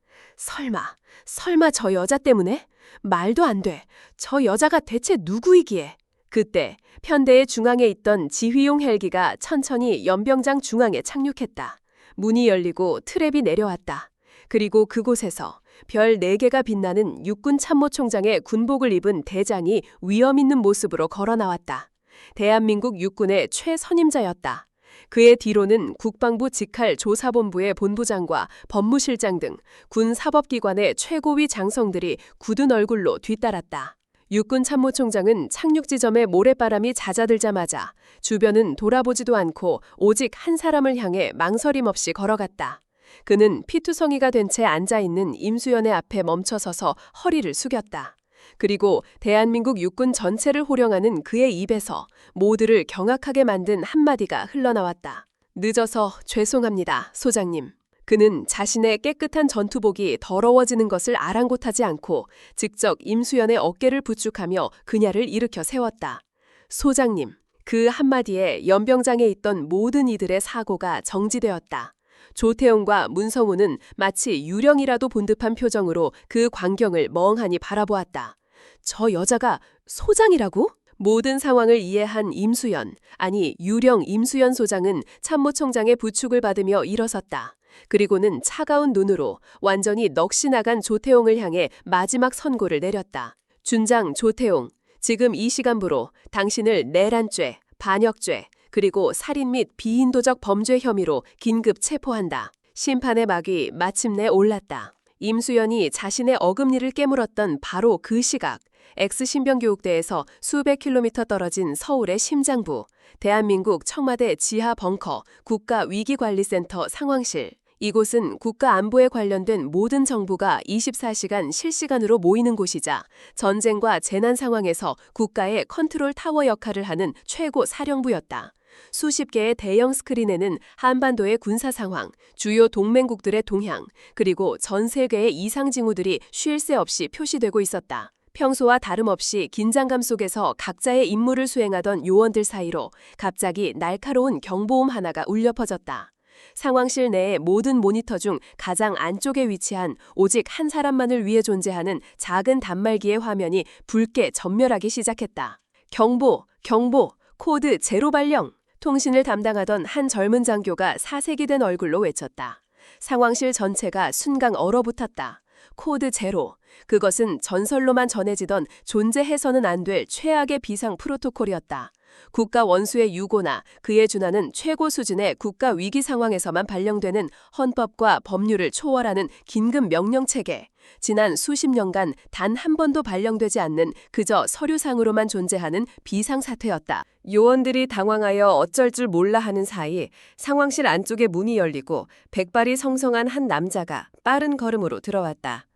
설마 저 여자 때문에? 말도 안 돼. 저 여자가 대체 누구이기에? 그때 편대의 중앙에 있던 지휘용 헬기가 천천히 연병장 중앙에 착륙했다. 문이 열리고 트랩이 내려왔다. 그리고 그곳에서 별 4개가 빛나는 육군 참모총장의 군복을 입은 대장이 위험 있는 모습으로 걸어 나왔다. 대한민국 육군의 최선임자였다. 그의 뒤로는 국방부 직할 조사본부의 본부장과 법무실장 등 군 사법기관의 최고위 장성들이 굳은 얼굴로 뒤따랐다. 육군 참모총장은 착륙 지점에 모래바람이 잦아들자마자 주변은 돌아보지도 않고 오직 한 사람을 향해 망설임 없이 걸어갔다. 그는 피투성이가 된 채 앉아있는 임수연의 앞에 멈춰서서 허리를 숙였다. 그리고 대한민국 육군 전체를 호령하는 그의 입에서 모두를 경악하게 만든 한마디가 흘러나왔다. 늦어서 죄송합니다, 소장님. 그는 자신의 깨끗한 전투복이 더러워지는 것을 아랑곳하지 않고 직접 임수연의 어깨를 부축하며 그녀를 일으켜 세웠다. 소장님. 그 한마디에 연병장에 있던 모든 이들의 사고가 정지되었다. 조태웅과 문성우는 마치 유령이라도 본 듯한 표정으로 그 광경을 멍하니 바라보았다. 저 여자가 소장이라고? 모든 상황을 이해한 임수연, 아니 유령 임수연 소장은 참모총장의 부축을 받으며 일어섰다. 그리고는 차가운 눈으로 완전히 넋이 나간 조태웅을 향해 마지막 선고를 내렸다. 준장 조태웅, 지금 이 시간부로 당신을 내란죄, 반역죄, 그리고 살인 및 비인도적 범죄 혐의로 긴급 체포한다. 심판의 막이 마침내 올랐다. 임수연이 자신의 어금니를 깨물었던 바로 그 시각, X신병교육대에서 수백 킬로미터 떨어진 서울의 심장부, 대한민국 청와대 지하 벙커 국가위기관리센터 상황실. 이곳은 국가안보에 관련된 모든 정보가 24시간 실시간으로 모이는 곳이자 전쟁과 재난 상황에서 국가의 컨트롤 타워 역할을 하는 최고 사령부였다. 수십 개의 대형 스크린에는 한반도의 군사 상황, 주요 동맹국들의 동향, 그리고 전 세계의 이상 징후들이 쉴 새 없이 표시되고 있었다. 평소와 다름없이 긴장감 속에서 각자의 임무를 수행하던 요원들 사이로 갑자기 날카로운 경보음 하나가 울려 퍼졌다. 상황실 내의 모든 모니터 중 가장 안쪽에 위치한 오직 한 사람만을 위해 존재하는 작은 단말기의 화면이 붉게 전멸하기 시작했다. 경보, 코드 제로 발령. 통신을 담당하던 한 젊은 장교가 사색이 된 얼굴로 외쳤다. 상황실 전체가 순간 얼어붙었다. 코드 제로. 그것은 전설로만 전해지던 존재해서는 안 될 최악의 비상 프로토콜이었다. 국가 원수의 유고나 그에 준하는 최고 수준의 국가 위기 상황에서만 발령되는 헌법과 법률을 초월하는 긴급 명령체계. 지난 수십 년간 단 한 번도 발령되지 않는 그저 서류상으로만 존재하는 비상사태였다. 요원들이 당황하여 어쩔 줄 몰라 하는 사이 상황실 안쪽에 문이 열리고 백발이 성성한 한 남자가 빠른 걸음으로 들어왔다.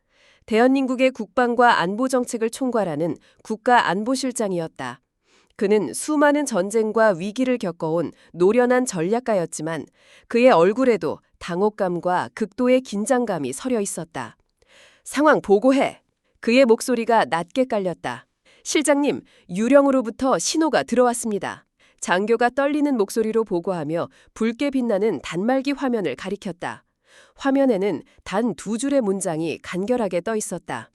대한민국의 국방과 안보 정책을 총괄하는 국가안보실장이었다. 그는 수많은 전쟁과 위기를 겪어온 노련한 전략가였지만 그의 얼굴에도 당혹감과 극도의 긴장감이 서려 있었다. 상황 보고해. 그의 목소리가 낮게 깔렸다. 실장님, 유령으로부터 신호가 들어왔습니다. 장교가 떨리는 목소리로 보고하며 붉게 빛나는 단말기 화면을 가리켰다. 화면에는 단 2줄의 문장이 간결하게 떠 있었다.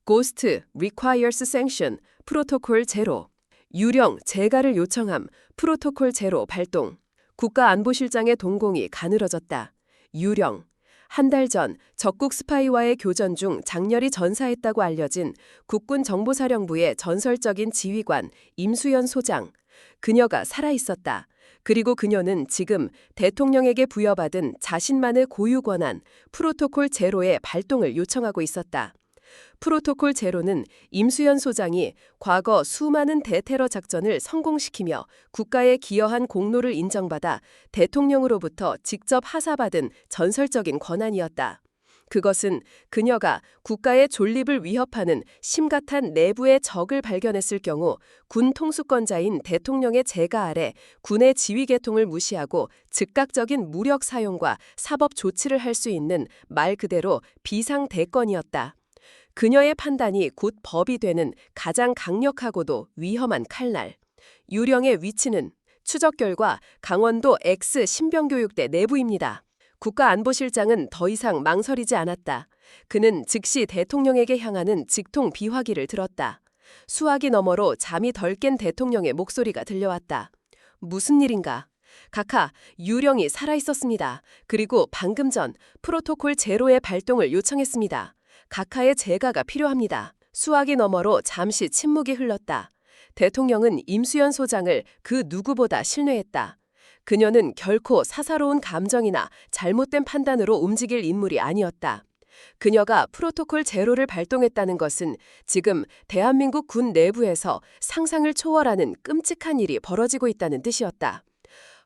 Ghost requires sanction. 프로토콜 제로. 유령 재가를 요청함. 프로토콜 제로 발동. 국가안보실장의 동공이 가늘어졌다. 유령. 한 달 전 적국 스파이와의 교전 중 장렬히 전사했다고 알려진 국군정보사령부의 전설적인 지휘관 임수연 소장. 그녀가 살아있었다. 그리고 그녀는 지금 대통령에게 부여받은 자신만의 고유 권한 프로토콜 제로의 발동을 요청하고 있었다. 프로토콜 제로는 임수연 소장이 과거 수많은 대테러 작전을 성공시키며 국가에 기여한 공로를 인정받아 대통령으로부터 직접 하사받은 전설적인 권한이었다. 그것은 그녀가 국가의 존립을 위협하는 심각한 내부의 적을 발견했을 경우 군 통수권자인 대통령의 제가 아래 군의 지휘 계통을 무시하고 즉각적인 무력 사용과 사법 조치를 할 수 있는 말 그대로 비상대권이었다. 그녀의 판단이 곧 법이 되는 가장 강력하고도 위험한 칼날. 유령의 위치는 추적 결과 강원도 X 신병교육대 내부입니다. 국가안보실장은 더 이상 망설이지 않았다. 그는 즉시 대통령에게 향하는 직통 비화기를 들었다. 수화기 너머로 잠이 덜 깬 대통령의 목소리가 들려왔다. 무슨 일인가? 각하, 유령이 살아있었습니다. 그리고 방금 전 프로토콜 제로의 발동을 요청했습니다. 각하의 제가가 필요합니다. 수화기 너머로 잠시 침묵이 흘렀다. 대통령은 임수연 소장을 그 누구보다 신뢰했다. 그녀는 결코 사사로운 감정이나 잘못된 판단으로 움직일 인물이 아니었다. 그녀가 프로토콜 제로를 발동했다는 것은 지금 대한민국 군 내부에서 상상을 초월하는 끔찍한 일이 벌어지고 있다는 뜻이었다.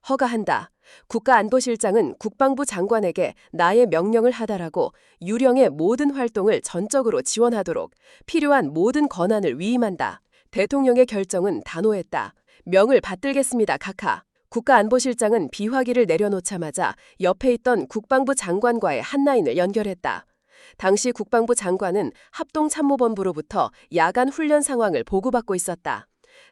허가한다. 국가안보실장은 국방부 장관에게 나의 명령을 하달하고 유령의 모든 활동을 전적으로 지원하도록 필요한 모든 권한을 위임한다. 대통령의 결정은 단호했다. 명을 받들겠습니다, 각하. 국가안보실장은 비화기를 내려놓자마자 옆에 있던 국방부 장관과의 한라인을 연결했다. 당시 국방부 장관은 합동참모본부로부터 야간 훈련 상황을 보고받고 있었다.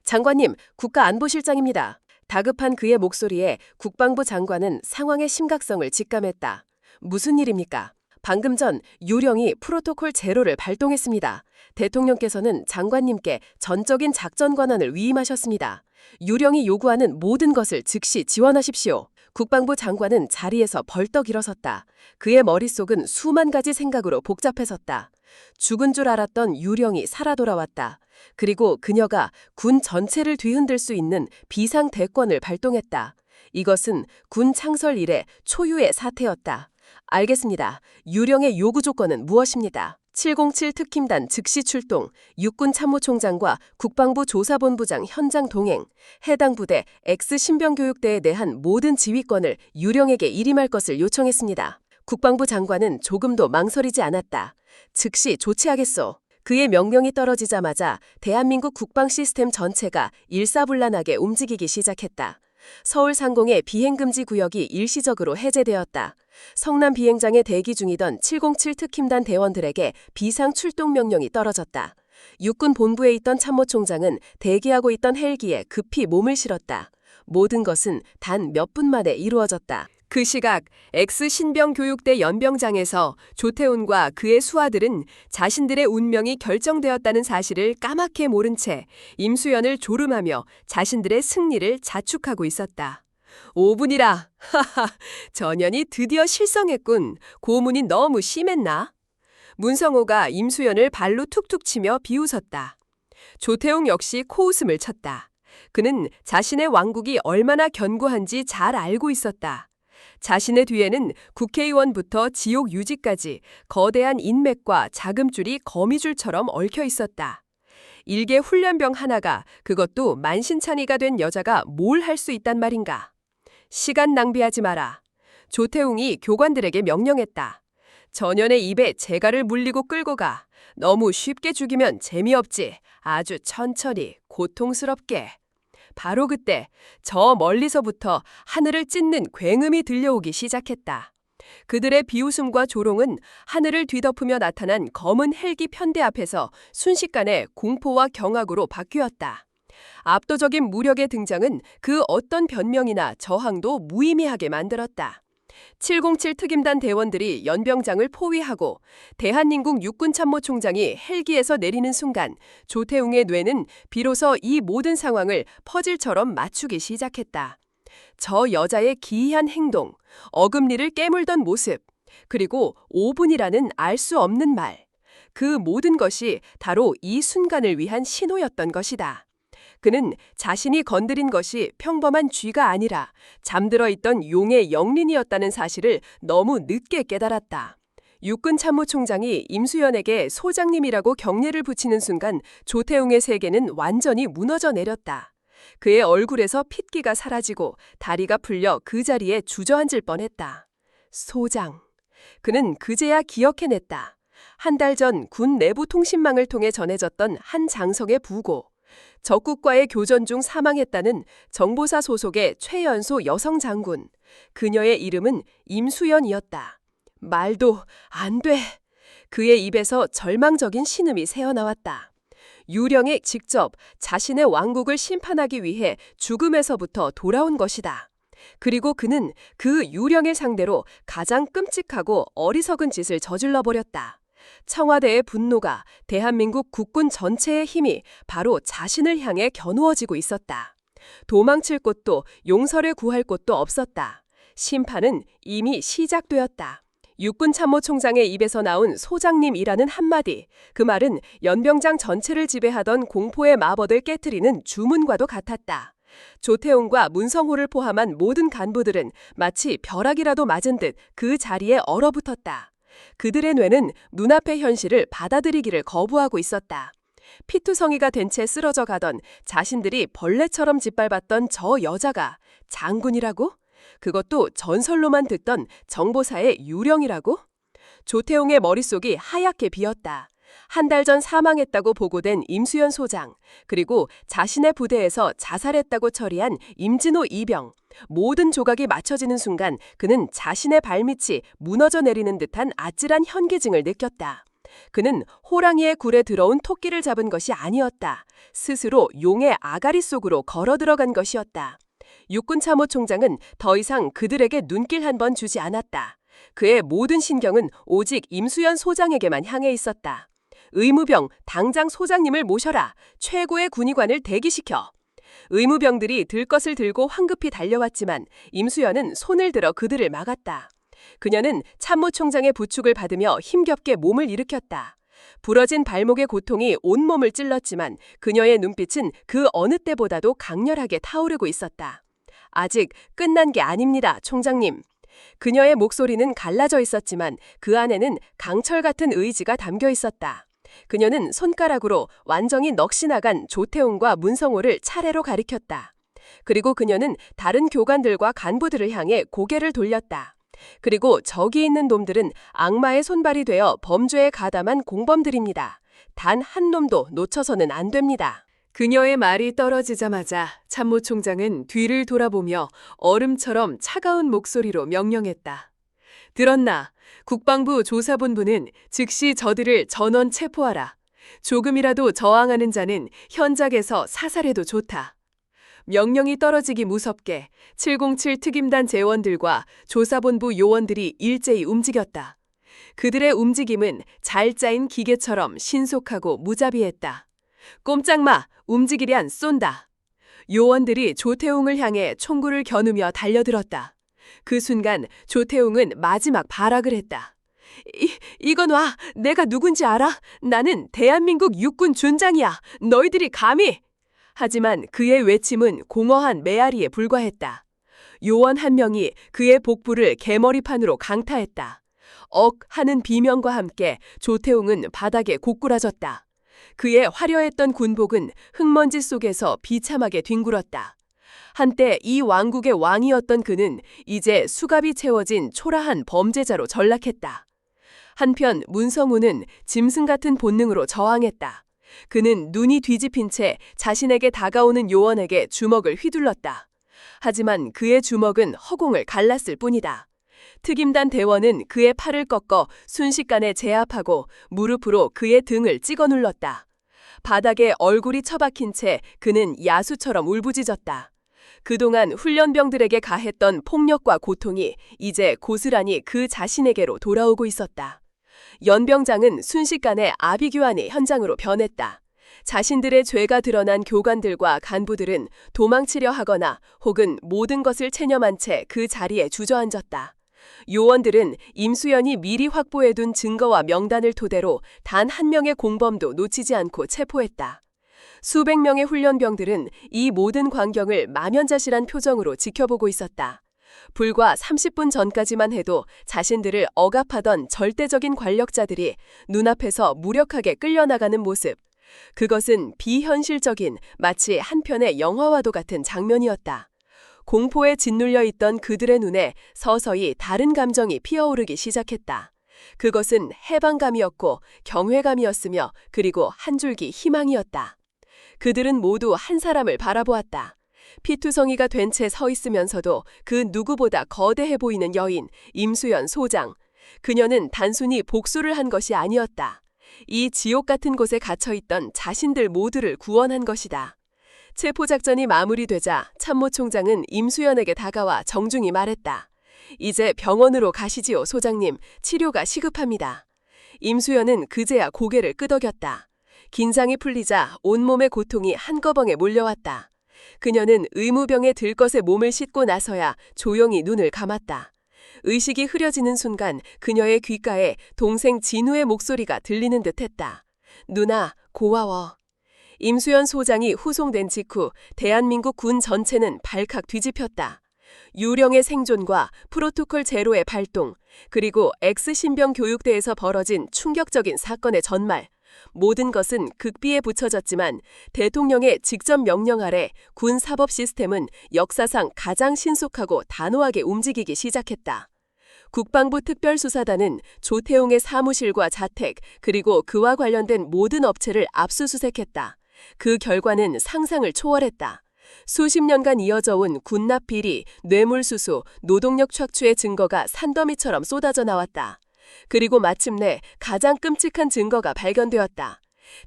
장관님, 국가안보실장입니다. 다급한 그의 목소리에 국방부 장관은 상황의 심각성을 직감했다. 무슨 일입니까? 방금 전 유령이 프로토콜 제로를 발동했습니다. 대통령께서는 장관님께 전적인 작전 권한을 위임하셨습니다. 유령이 요구하는 모든 것을 즉시 지원하십시오. 국방부 장관은 자리에서 벌떡 일어섰다. 그의 머릿속은 수만 가지 생각으로 복잡해졌다. 죽은 줄 알았던 유령이 살아 돌아왔다. 그리고 그녀가 군 전체를 뒤흔들 수 있는 비상대권을 발동했다. 이것은 군 창설 이래 초유의 사태였다. 알겠습니다. 유령의 요구 조건은 무엇입니까? 707 특힘단 즉시 출동, 육군 참모총장과 국방부 조사본부장 현장 동행, 해당 부대 X 신병교육대에 대한 모든 지휘권을 유령에게 일임할 것을 요청했습니다. 국방부 장관은 조금도 망설이지 않았다. 즉시 조치하겠소. 그의 명령이 떨어지자마자 대한민국 국방 시스템 전체가 일사불란하게 움직이기 시작했다. 서울 상공의 비행금지 구역이 일시적으로 해제되었다. 성남 비행장에 대기 중이던 707 특힘단 대원들에게 비상 출동 명령이 떨어졌다. 육군 본부에 있던 참모총장은 대기하고 있던 헬기에 급히 몸을 실었다. 모든 것은 단 몇 분 만에 이루어졌다. 그 시각 X 신병교육대 연병장에서 조태훈과 그의 수하들은 자신들의 운명이 결정되었다는 사실을 까맣게 모른 채 임수연을 졸음하며 자신들의 승리를 자축하고 있었다. 5분이라. 하하, 전현이 드디어 실성했군. 고문이 너무 심했나? 문성호가 임수연을 발로 툭툭 치며 비웃었다. 조태웅 역시 코웃음을 쳤다. 그는 자신의 왕국이 얼마나 견고한지 잘 알고 있었다. 자신의 뒤에는 국회의원부터 지옥 유지까지 거대한 인맥과 자금줄이 거미줄처럼 얽혀 있었다. 일개 훈련병 하나가, 그것도 만신창이가 된 여자가 뭘 할 수 있단 말인가. 시간 낭비하지 마라. 조태웅이 교관들에게 명령했다. 전현의 입에 재갈을 물리고 끌고 가. 너무 쉽게 죽이면 재미없지. 아주 천천히, 고통스럽게. 바로 그때 저 멀리서부터 하늘을 찢는 굉음이 들려오기 시작했다. 그들의 비웃음과 조롱은 하늘을 뒤덮으며 나타난 검은 헬기 편대 앞에서 순식간에 공포와 경악으로 바뀌었다. 압도적인 무력의 등장은 그 어떤 변명이나 저항도 무의미하게 만들었다. 707 특임단 대원들이 연병장을 포위하고 대한민국 육군참모총장이 헬기에서 내리는 순간 조태웅의 뇌는 비로소 이 모든 상황을 퍼즐처럼 맞추기 시작했다. 저 여자의 기이한 행동, 어금니를 깨물던 모습, 그리고 5분이라는 알 수 없는 말. 그 모든 것이 바로 이 순간을 위한 신호였던 것이다. 그는 자신이 건드린 것이 평범한 쥐가 아니라 잠들어 있던 용의 영린이었다는 사실을 너무 늦게 깨달았다. 육군 참모총장이 임수연에게 소장님이라고 경례를 붙이는 순간 조태웅의 세계는 완전히 무너져 내렸다. 그의 얼굴에서 핏기가 사라지고 다리가 풀려 그 자리에 주저앉을 뻔했다. 소장. 그는 그제야 기억해냈다. 한 달 전 군 내부 통신망을 통해 전해졌던 한 장성의 부고. 적국과의 교전 중 사망했다는 정보사 소속의 최연소 여성 장군. 그녀의 이름은 임수연이었다. 말도 안 돼. 그의 입에서 절망적인 신음이 새어나왔다. 유령이 직접 자신의 왕국을 심판하기 위해 죽음에서부터 돌아온 것이다. 그리고 그는 그 유령을 상대로 가장 끔찍하고 어리석은 짓을 저질러 버렸다. 청와대의 분노가 대한민국 국군 전체의 힘이 바로 자신을 향해 겨누어지고 있었다. 도망칠 곳도 용서를 구할 곳도 없었다. 심판은 이미 시작되었다. 육군 참모총장의 입에서 나온 소장님이라는 한마디, 그 말은 연병장 전체를 지배하던 공포의 마법을 깨트리는 주문과도 같았다. 조태웅과 문성호를 포함한 모든 간부들은 마치 벼락이라도 맞은 듯 그 자리에 얼어붙었다. 그들의 뇌는 눈앞의 현실을 받아들이기를 거부하고 있었다. 피투성이가 된 채 쓰러져 가던 자신들이 벌레처럼 짓밟았던 저 여자가 장군이라고? 그것도 전설로만 듣던 정보사의 유령이라고? 조태웅의 머릿속이 하얗게 비었다. 한 달 전 사망했다고 보고된 임수연 소장, 그리고 자신의 부대에서 자살했다고 처리한 임진호 이병. 모든 조각이 맞춰지는 순간 그는 자신의 발밑이 무너져 내리는 듯한 아찔한 현기증을 느꼈다. 그는 호랑이의 굴에 들어온 토끼를 잡은 것이 아니었다. 스스로 용의 아가리 속으로 걸어 들어간 것이었다. 육군 참모총장은 더 이상 그들에게 눈길 한 번 주지 않았다. 그의 모든 신경은 오직 임수연 소장에게만 향해 있었다. 의무병 당장 소장님을 모셔라. 최고의 군의관을 대기시켜. 의무병들이 들 것을 들고 황급히 달려왔지만 임수연은 손을 들어 그들을 막았다. 그녀는 참모총장의 부축을 받으며 힘겹게 몸을 일으켰다. 부러진 발목의 고통이 온몸을 찔렀지만 그녀의 눈빛은 그 어느 때보다도 강렬하게 타오르고 있었다. 아직 끝난 게 아닙니다, 총장님. 그녀의 목소리는 갈라져 있었지만 그 안에는 강철 같은 의지가 담겨 있었다. 그녀는 손가락으로 완전히 넋이 나간 조태웅과 문성호를 차례로 가리켰다. 그리고 그녀는 다른 교관들과 간부들을 향해 고개를 돌렸다. 그리고 저기 있는 놈들은 악마의 손발이 되어 범죄에 가담한 공범들입니다. 단 한 놈도 놓쳐서는 안 됩니다. 그녀의 말이 떨어지자마자 참모총장은 뒤를 돌아보며 얼음처럼 차가운 목소리로 명령했다. 들었나? 국방부 조사본부는 즉시 저들을 전원 체포하라. 조금이라도 저항하는 자는 현장에서 사살해도 좋다. 명령이 떨어지기 무섭게 707 특임단 재원들과 조사본부 요원들이 일제히 움직였다. 그들의 움직임은 잘 짜인 기계처럼 신속하고 무자비했다. 꼼짝 마! 움직이련 쏜다. 요원들이 조태웅을 향해 총구를 겨누며 달려들었다. 그 순간 조태웅은 마지막 발악을 했다. 이건 와! 내가 누군지 알아? 나는 대한민국 육군 준장이야! 너희들이 감히! 하지만 그의 외침은 공허한 메아리에 불과했다. 요원 한 명이 그의 복부를 개머리판으로 강타했다. 억 하는 비명과 함께 조태웅은 바닥에 고꾸라졌다. 그의 화려했던 군복은 흙먼지 속에서 비참하게 뒹굴었다. 한때 이 왕국의 왕이었던 그는 이제 수갑이 채워진 초라한 범죄자로 전락했다. 한편 문성우는 짐승 같은 본능으로 저항했다. 그는 눈이 뒤집힌 채 자신에게 다가오는 요원에게 주먹을 휘둘렀다. 하지만 그의 주먹은 허공을 갈랐을 뿐이다. 특임단 대원은 그의 팔을 꺾어 순식간에 제압하고 무릎으로 그의 등을 찍어 눌렀다. 바닥에 얼굴이 처박힌 채 그는 야수처럼 울부짖었다. 그동안 훈련병들에게 가했던 폭력과 고통이 이제 고스란히 그 자신에게로 돌아오고 있었다. 연병장은 순식간에 아비규환의 현장으로 변했다. 자신들의 죄가 드러난 교관들과 간부들은 도망치려 하거나 혹은 모든 것을 체념한 채 그 자리에 주저앉았다. 요원들은 임수연이 미리 확보해둔 증거와 명단을 토대로 단 한 명의 공범도 놓치지 않고 체포했다. 수백 명의 훈련병들은 이 모든 광경을 만연자실한 표정으로 지켜보고 있었다. 불과 30분 전까지만 해도 자신들을 억압하던 절대적인 권력자들이 눈앞에서 무력하게 끌려나가는 모습. 그것은 비현실적인 마치 한편의 영화와도 같은 장면이었다. 공포에 짓눌려 있던 그들의 눈에 서서히 다른 감정이 피어오르기 시작했다. 그것은 해방감이었고 경외감이었으며 그리고 한 줄기 희망이었다. 그들은 모두 한 사람을 바라보았다. 피투성이가 된 채 서 있으면서도 그 누구보다 거대해 보이는 여인 임수연 소장. 그녀는 단순히 복수를 한 것이 아니었다. 이 지옥 같은 곳에 갇혀있던 자신들 모두를 구원한 것이다. 체포작전이 마무리되자 참모총장은 임수연에게 다가와 정중히 말했다. 이제 병원으로 가시지요, 소장님. 치료가 시급합니다. 임수연은 그제야 고개를 끄덕였다. 긴장이 풀리자 온몸의 고통이 한꺼번에 몰려왔다. 그녀는 의무병에 들것에 몸을 싣고 나서야 조용히 눈을 감았다. 의식이 흐려지는 순간 그녀의 귓가에 동생 진우의 목소리가 들리는 듯했다. 누나, 고마워. 임수연 소장이 후송된 직후 대한민국 군 전체는 발칵 뒤집혔다. 유령의 생존과 프로토콜 제로의 발동, 그리고 X신병 교육대에서 벌어진 충격적인 사건의 전말. 모든 것은 극비에 붙여졌지만 대통령의 직접 명령 아래 군 사법 시스템은 역사상 가장 신속하고 단호하게 움직이기 시작했다. 국방부 특별수사단은 조태웅의 사무실과 자택 그리고 그와 관련된 모든 업체를 압수수색했다. 그 결과는 상상을 초월했다. 수십 년간 이어져 온 군납 비리, 뇌물수수, 노동력 착취의 증거가 산더미처럼 쏟아져 나왔다. 그리고 마침내 가장 끔찍한 증거가 발견되었다.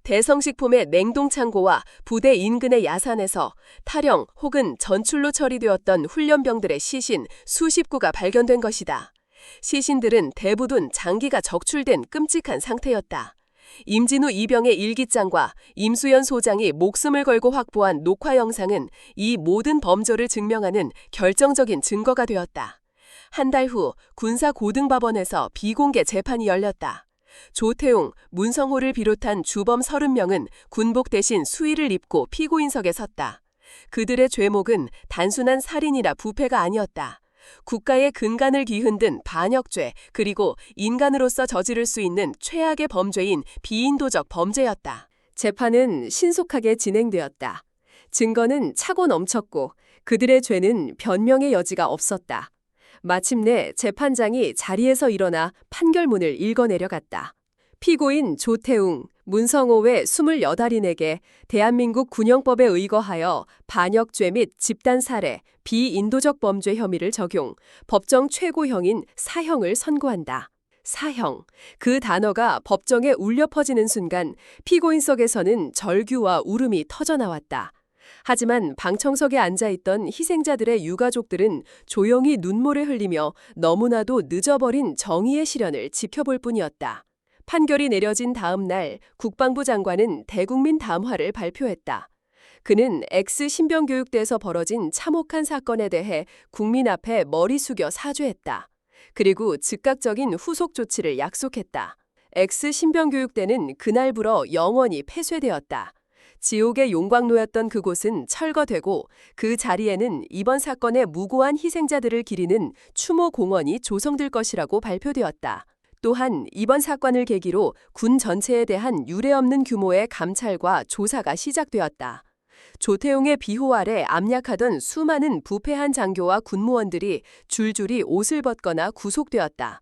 대성식품의 냉동창고와 부대 인근의 야산에서 탈영 혹은 전출로 처리되었던 훈련병들의 시신 수십 구가 발견된 것이다. 시신들은 대부분 장기가 적출된 끔찍한 상태였다. 임진우 이병의 일기장과 임수연 소장이 목숨을 걸고 확보한 녹화 영상은 이 모든 범죄를 증명하는 결정적인 증거가 되었다. 한 달 후 군사고등법원에서 비공개 재판이 열렸다. 조태웅, 문성호를 비롯한 주범 30명은 군복 대신 수의를 입고 피고인석에 섰다. 그들의 죄목은 단순한 살인이나 부패가 아니었다. 국가의 근간을 뒤흔든 반역죄 그리고 인간으로서 저지를 수 있는 최악의 범죄인 비인도적 범죄였다. 재판은 신속하게 진행되었다. 증거는 차고 넘쳤고 그들의 죄는 변명의 여지가 없었다. 마침내 재판장이 자리에서 일어나 판결문을 읽어내려갔다. 피고인 조태웅, 문성호 외 28인에게 대한민국 군형법에 의거하여 반역죄 및 집단살해, 비인도적 범죄 혐의를 적용, 법정 최고형인 사형을 선고한다. 사형. 그 단어가 법정에 울려 퍼지는 순간 피고인석에서는 절규와 울음이 터져나왔다. 하지만 방청석에 앉아있던 희생자들의 유가족들은 조용히 눈물을 흘리며 너무나도 늦어버린 정의의 실현을 지켜볼 뿐이었다. 판결이 내려진 다음 날 국방부 장관은 대국민 담화를 발표했다. 그는 X신병교육대에서 벌어진 참혹한 사건에 대해 국민 앞에 머리 숙여 사죄했다. 그리고 즉각적인 후속 조치를 약속했다. X신병교육대는 그날부로 영원히 폐쇄되었다. 지옥의 용광로였던 그곳은 철거되고 그 자리에는 이번 사건의 무고한 희생자들을 기리는 추모 공원이 조성될 것이라고 발표되었다. 또한 이번 사건을 계기로 군 전체에 대한 유례없는 규모의 감찰과 조사가 시작되었다. 조태웅의 비호 아래 압력하던 수많은 부패한 장교와 군무원들이 줄줄이 옷을 벗거나 구속되었다.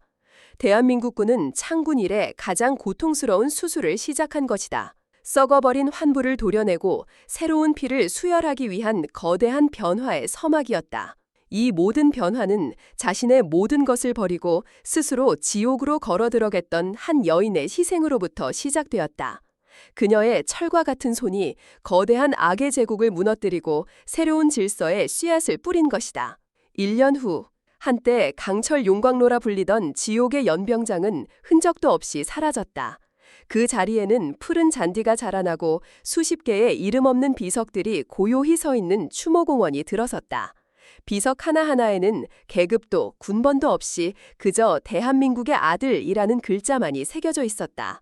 대한민국군은 창군 이래 가장 고통스러운 수술을 시작한 것이다. 썩어버린 환부를 도려내고 새로운 피를 수혈하기 위한 거대한 변화의 서막이었다. 이 모든 변화는 자신의 모든 것을 버리고 스스로 지옥으로 걸어 들어갔던 한 여인의 희생으로부터 시작되었다. 그녀의 철과 같은 손이 거대한 악의 제국을 무너뜨리고 새로운 질서에 씨앗을 뿌린 것이다. 1년 후, 한때 강철 용광로라 불리던 지옥의 연병장은 흔적도 없이 사라졌다. 그 자리에는 푸른 잔디가 자라나고 수십 개의 이름 없는 비석들이 고요히 서 있는 추모공원이 들어섰다. 비석 하나하나에는 계급도 군번도 없이 그저 대한민국의 아들이라는 글자만이 새겨져 있었다.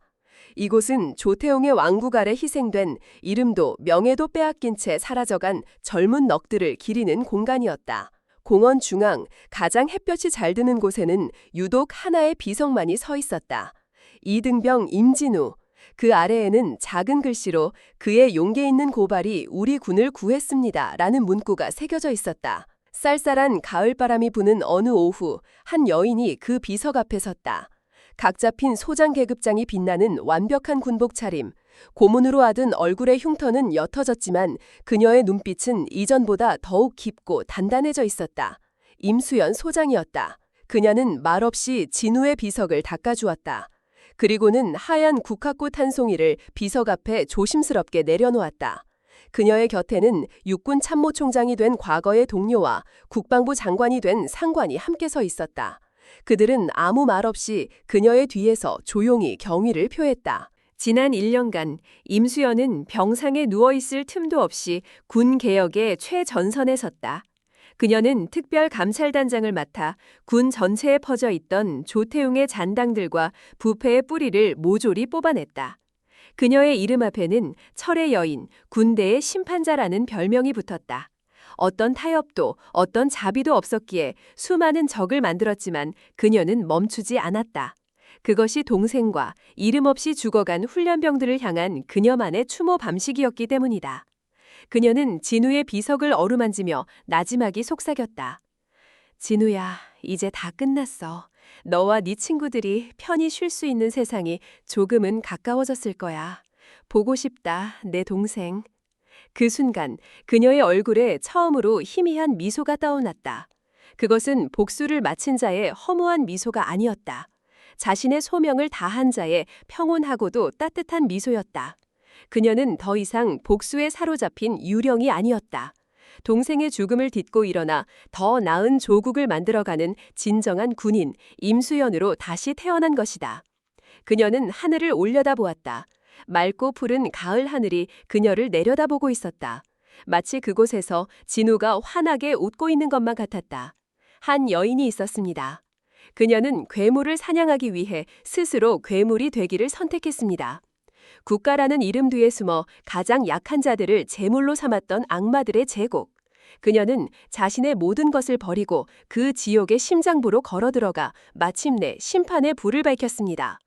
이곳은 조태용의 왕국 아래 희생된 이름도 명예도 빼앗긴 채 사라져간 젊은 넋들을 기리는 공간이었다. 공원 중앙 가장 햇볕이 잘 드는 곳에는 유독 하나의 비석만이 서 있었다. 이등병 임진우. 그 아래에는 작은 글씨로 그의 용기 있는 고발이 우리 군을 구했습니다. 라는 문구가 새겨져 있었다. 쌀쌀한 가을바람이 부는 어느 오후 한 여인이 그 비석 앞에 섰다. 각 잡힌 소장 계급장이 빛나는 완벽한 군복 차림. 고문으로 아든 얼굴의 흉터는 옅어졌지만 그녀의 눈빛은 이전보다 더욱 깊고 단단해져 있었다. 임수연 소장이었다. 그녀는 말없이 진우의 비석을 닦아주었다. 그리고는 하얀 국화꽃 한 송이를 비석 앞에 조심스럽게 내려놓았다. 그녀의 곁에는 육군 참모총장이 된 과거의 동료와 국방부 장관이 된 상관이 함께 서 있었다. 그들은 아무 말 없이 그녀의 뒤에서 조용히 경의를 표했다. 지난 1년간 임수연은 병상에 누워있을 틈도 없이 군 개혁의 최전선에 섰다. 그녀는 특별감찰단장을 맡아 군 전체에 퍼져 있던 조태용의 잔당들과 부패의 뿌리를 모조리 뽑아냈다. 그녀의 이름 앞에는 철의 여인, 군대의 심판자라는 별명이 붙었다. 어떤 타협도 어떤 자비도 없었기에 수많은 적을 만들었지만 그녀는 멈추지 않았다. 그것이 동생과 이름 없이 죽어간 훈련병들을 향한 그녀만의 추모 밤식이었기 때문이다. 그녀는 진우의 비석을 어루만지며 나지막이 속삭였다. 진우야, 이제 다 끝났어. 너와 네 친구들이 편히 쉴 수 있는 세상이 조금은 가까워졌을 거야. 보고 싶다, 내 동생. 그 순간 그녀의 얼굴에 처음으로 희미한 미소가 떠올랐다. 그것은 복수를 마친 자의 허무한 미소가 아니었다. 자신의 소명을 다한 자의 평온하고도 따뜻한 미소였다. 그녀는 더 이상 복수에 사로잡힌 유령이 아니었다. 동생의 죽음을 딛고 일어나 더 나은 조국을 만들어가는 진정한 군인 임수연으로 다시 태어난 것이다. 그녀는 하늘을 올려다보았다. 맑고 푸른 가을 하늘이 그녀를 내려다보고 있었다. 마치 그곳에서 진우가 환하게 웃고 있는 것만 같았다. 한 여인이 있었습니다. 그녀는 괴물을 사냥하기 위해 스스로 괴물이 되기를 선택했습니다. 국가라는 이름 뒤에 숨어 가장 약한 자들을 제물로 삼았던 악마들의 제국. 그녀는 자신의 모든 것을 버리고 그 지옥의 심장부로 걸어 들어가 마침내 심판의 불을 밝혔습니다.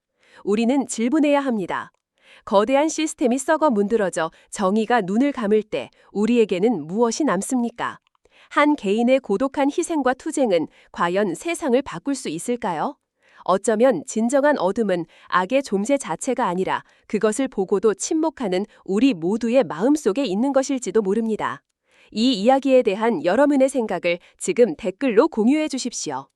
우리는 질문해야 합니다. 거대한 시스템이 썩어 문드러져 정의가 눈을 감을 때 우리에게는 무엇이 남습니까? 한 개인의 고독한 희생과 투쟁은 과연 세상을 바꿀 수 있을까요? 어쩌면 진정한 어둠은 악의 존재 자체가 아니라 그것을 보고도 침묵하는 우리 모두의 마음속에 있는 것일지도 모릅니다. 이 이야기에 대한 여러분의 생각을 지금 댓글로 공유해 주십시오.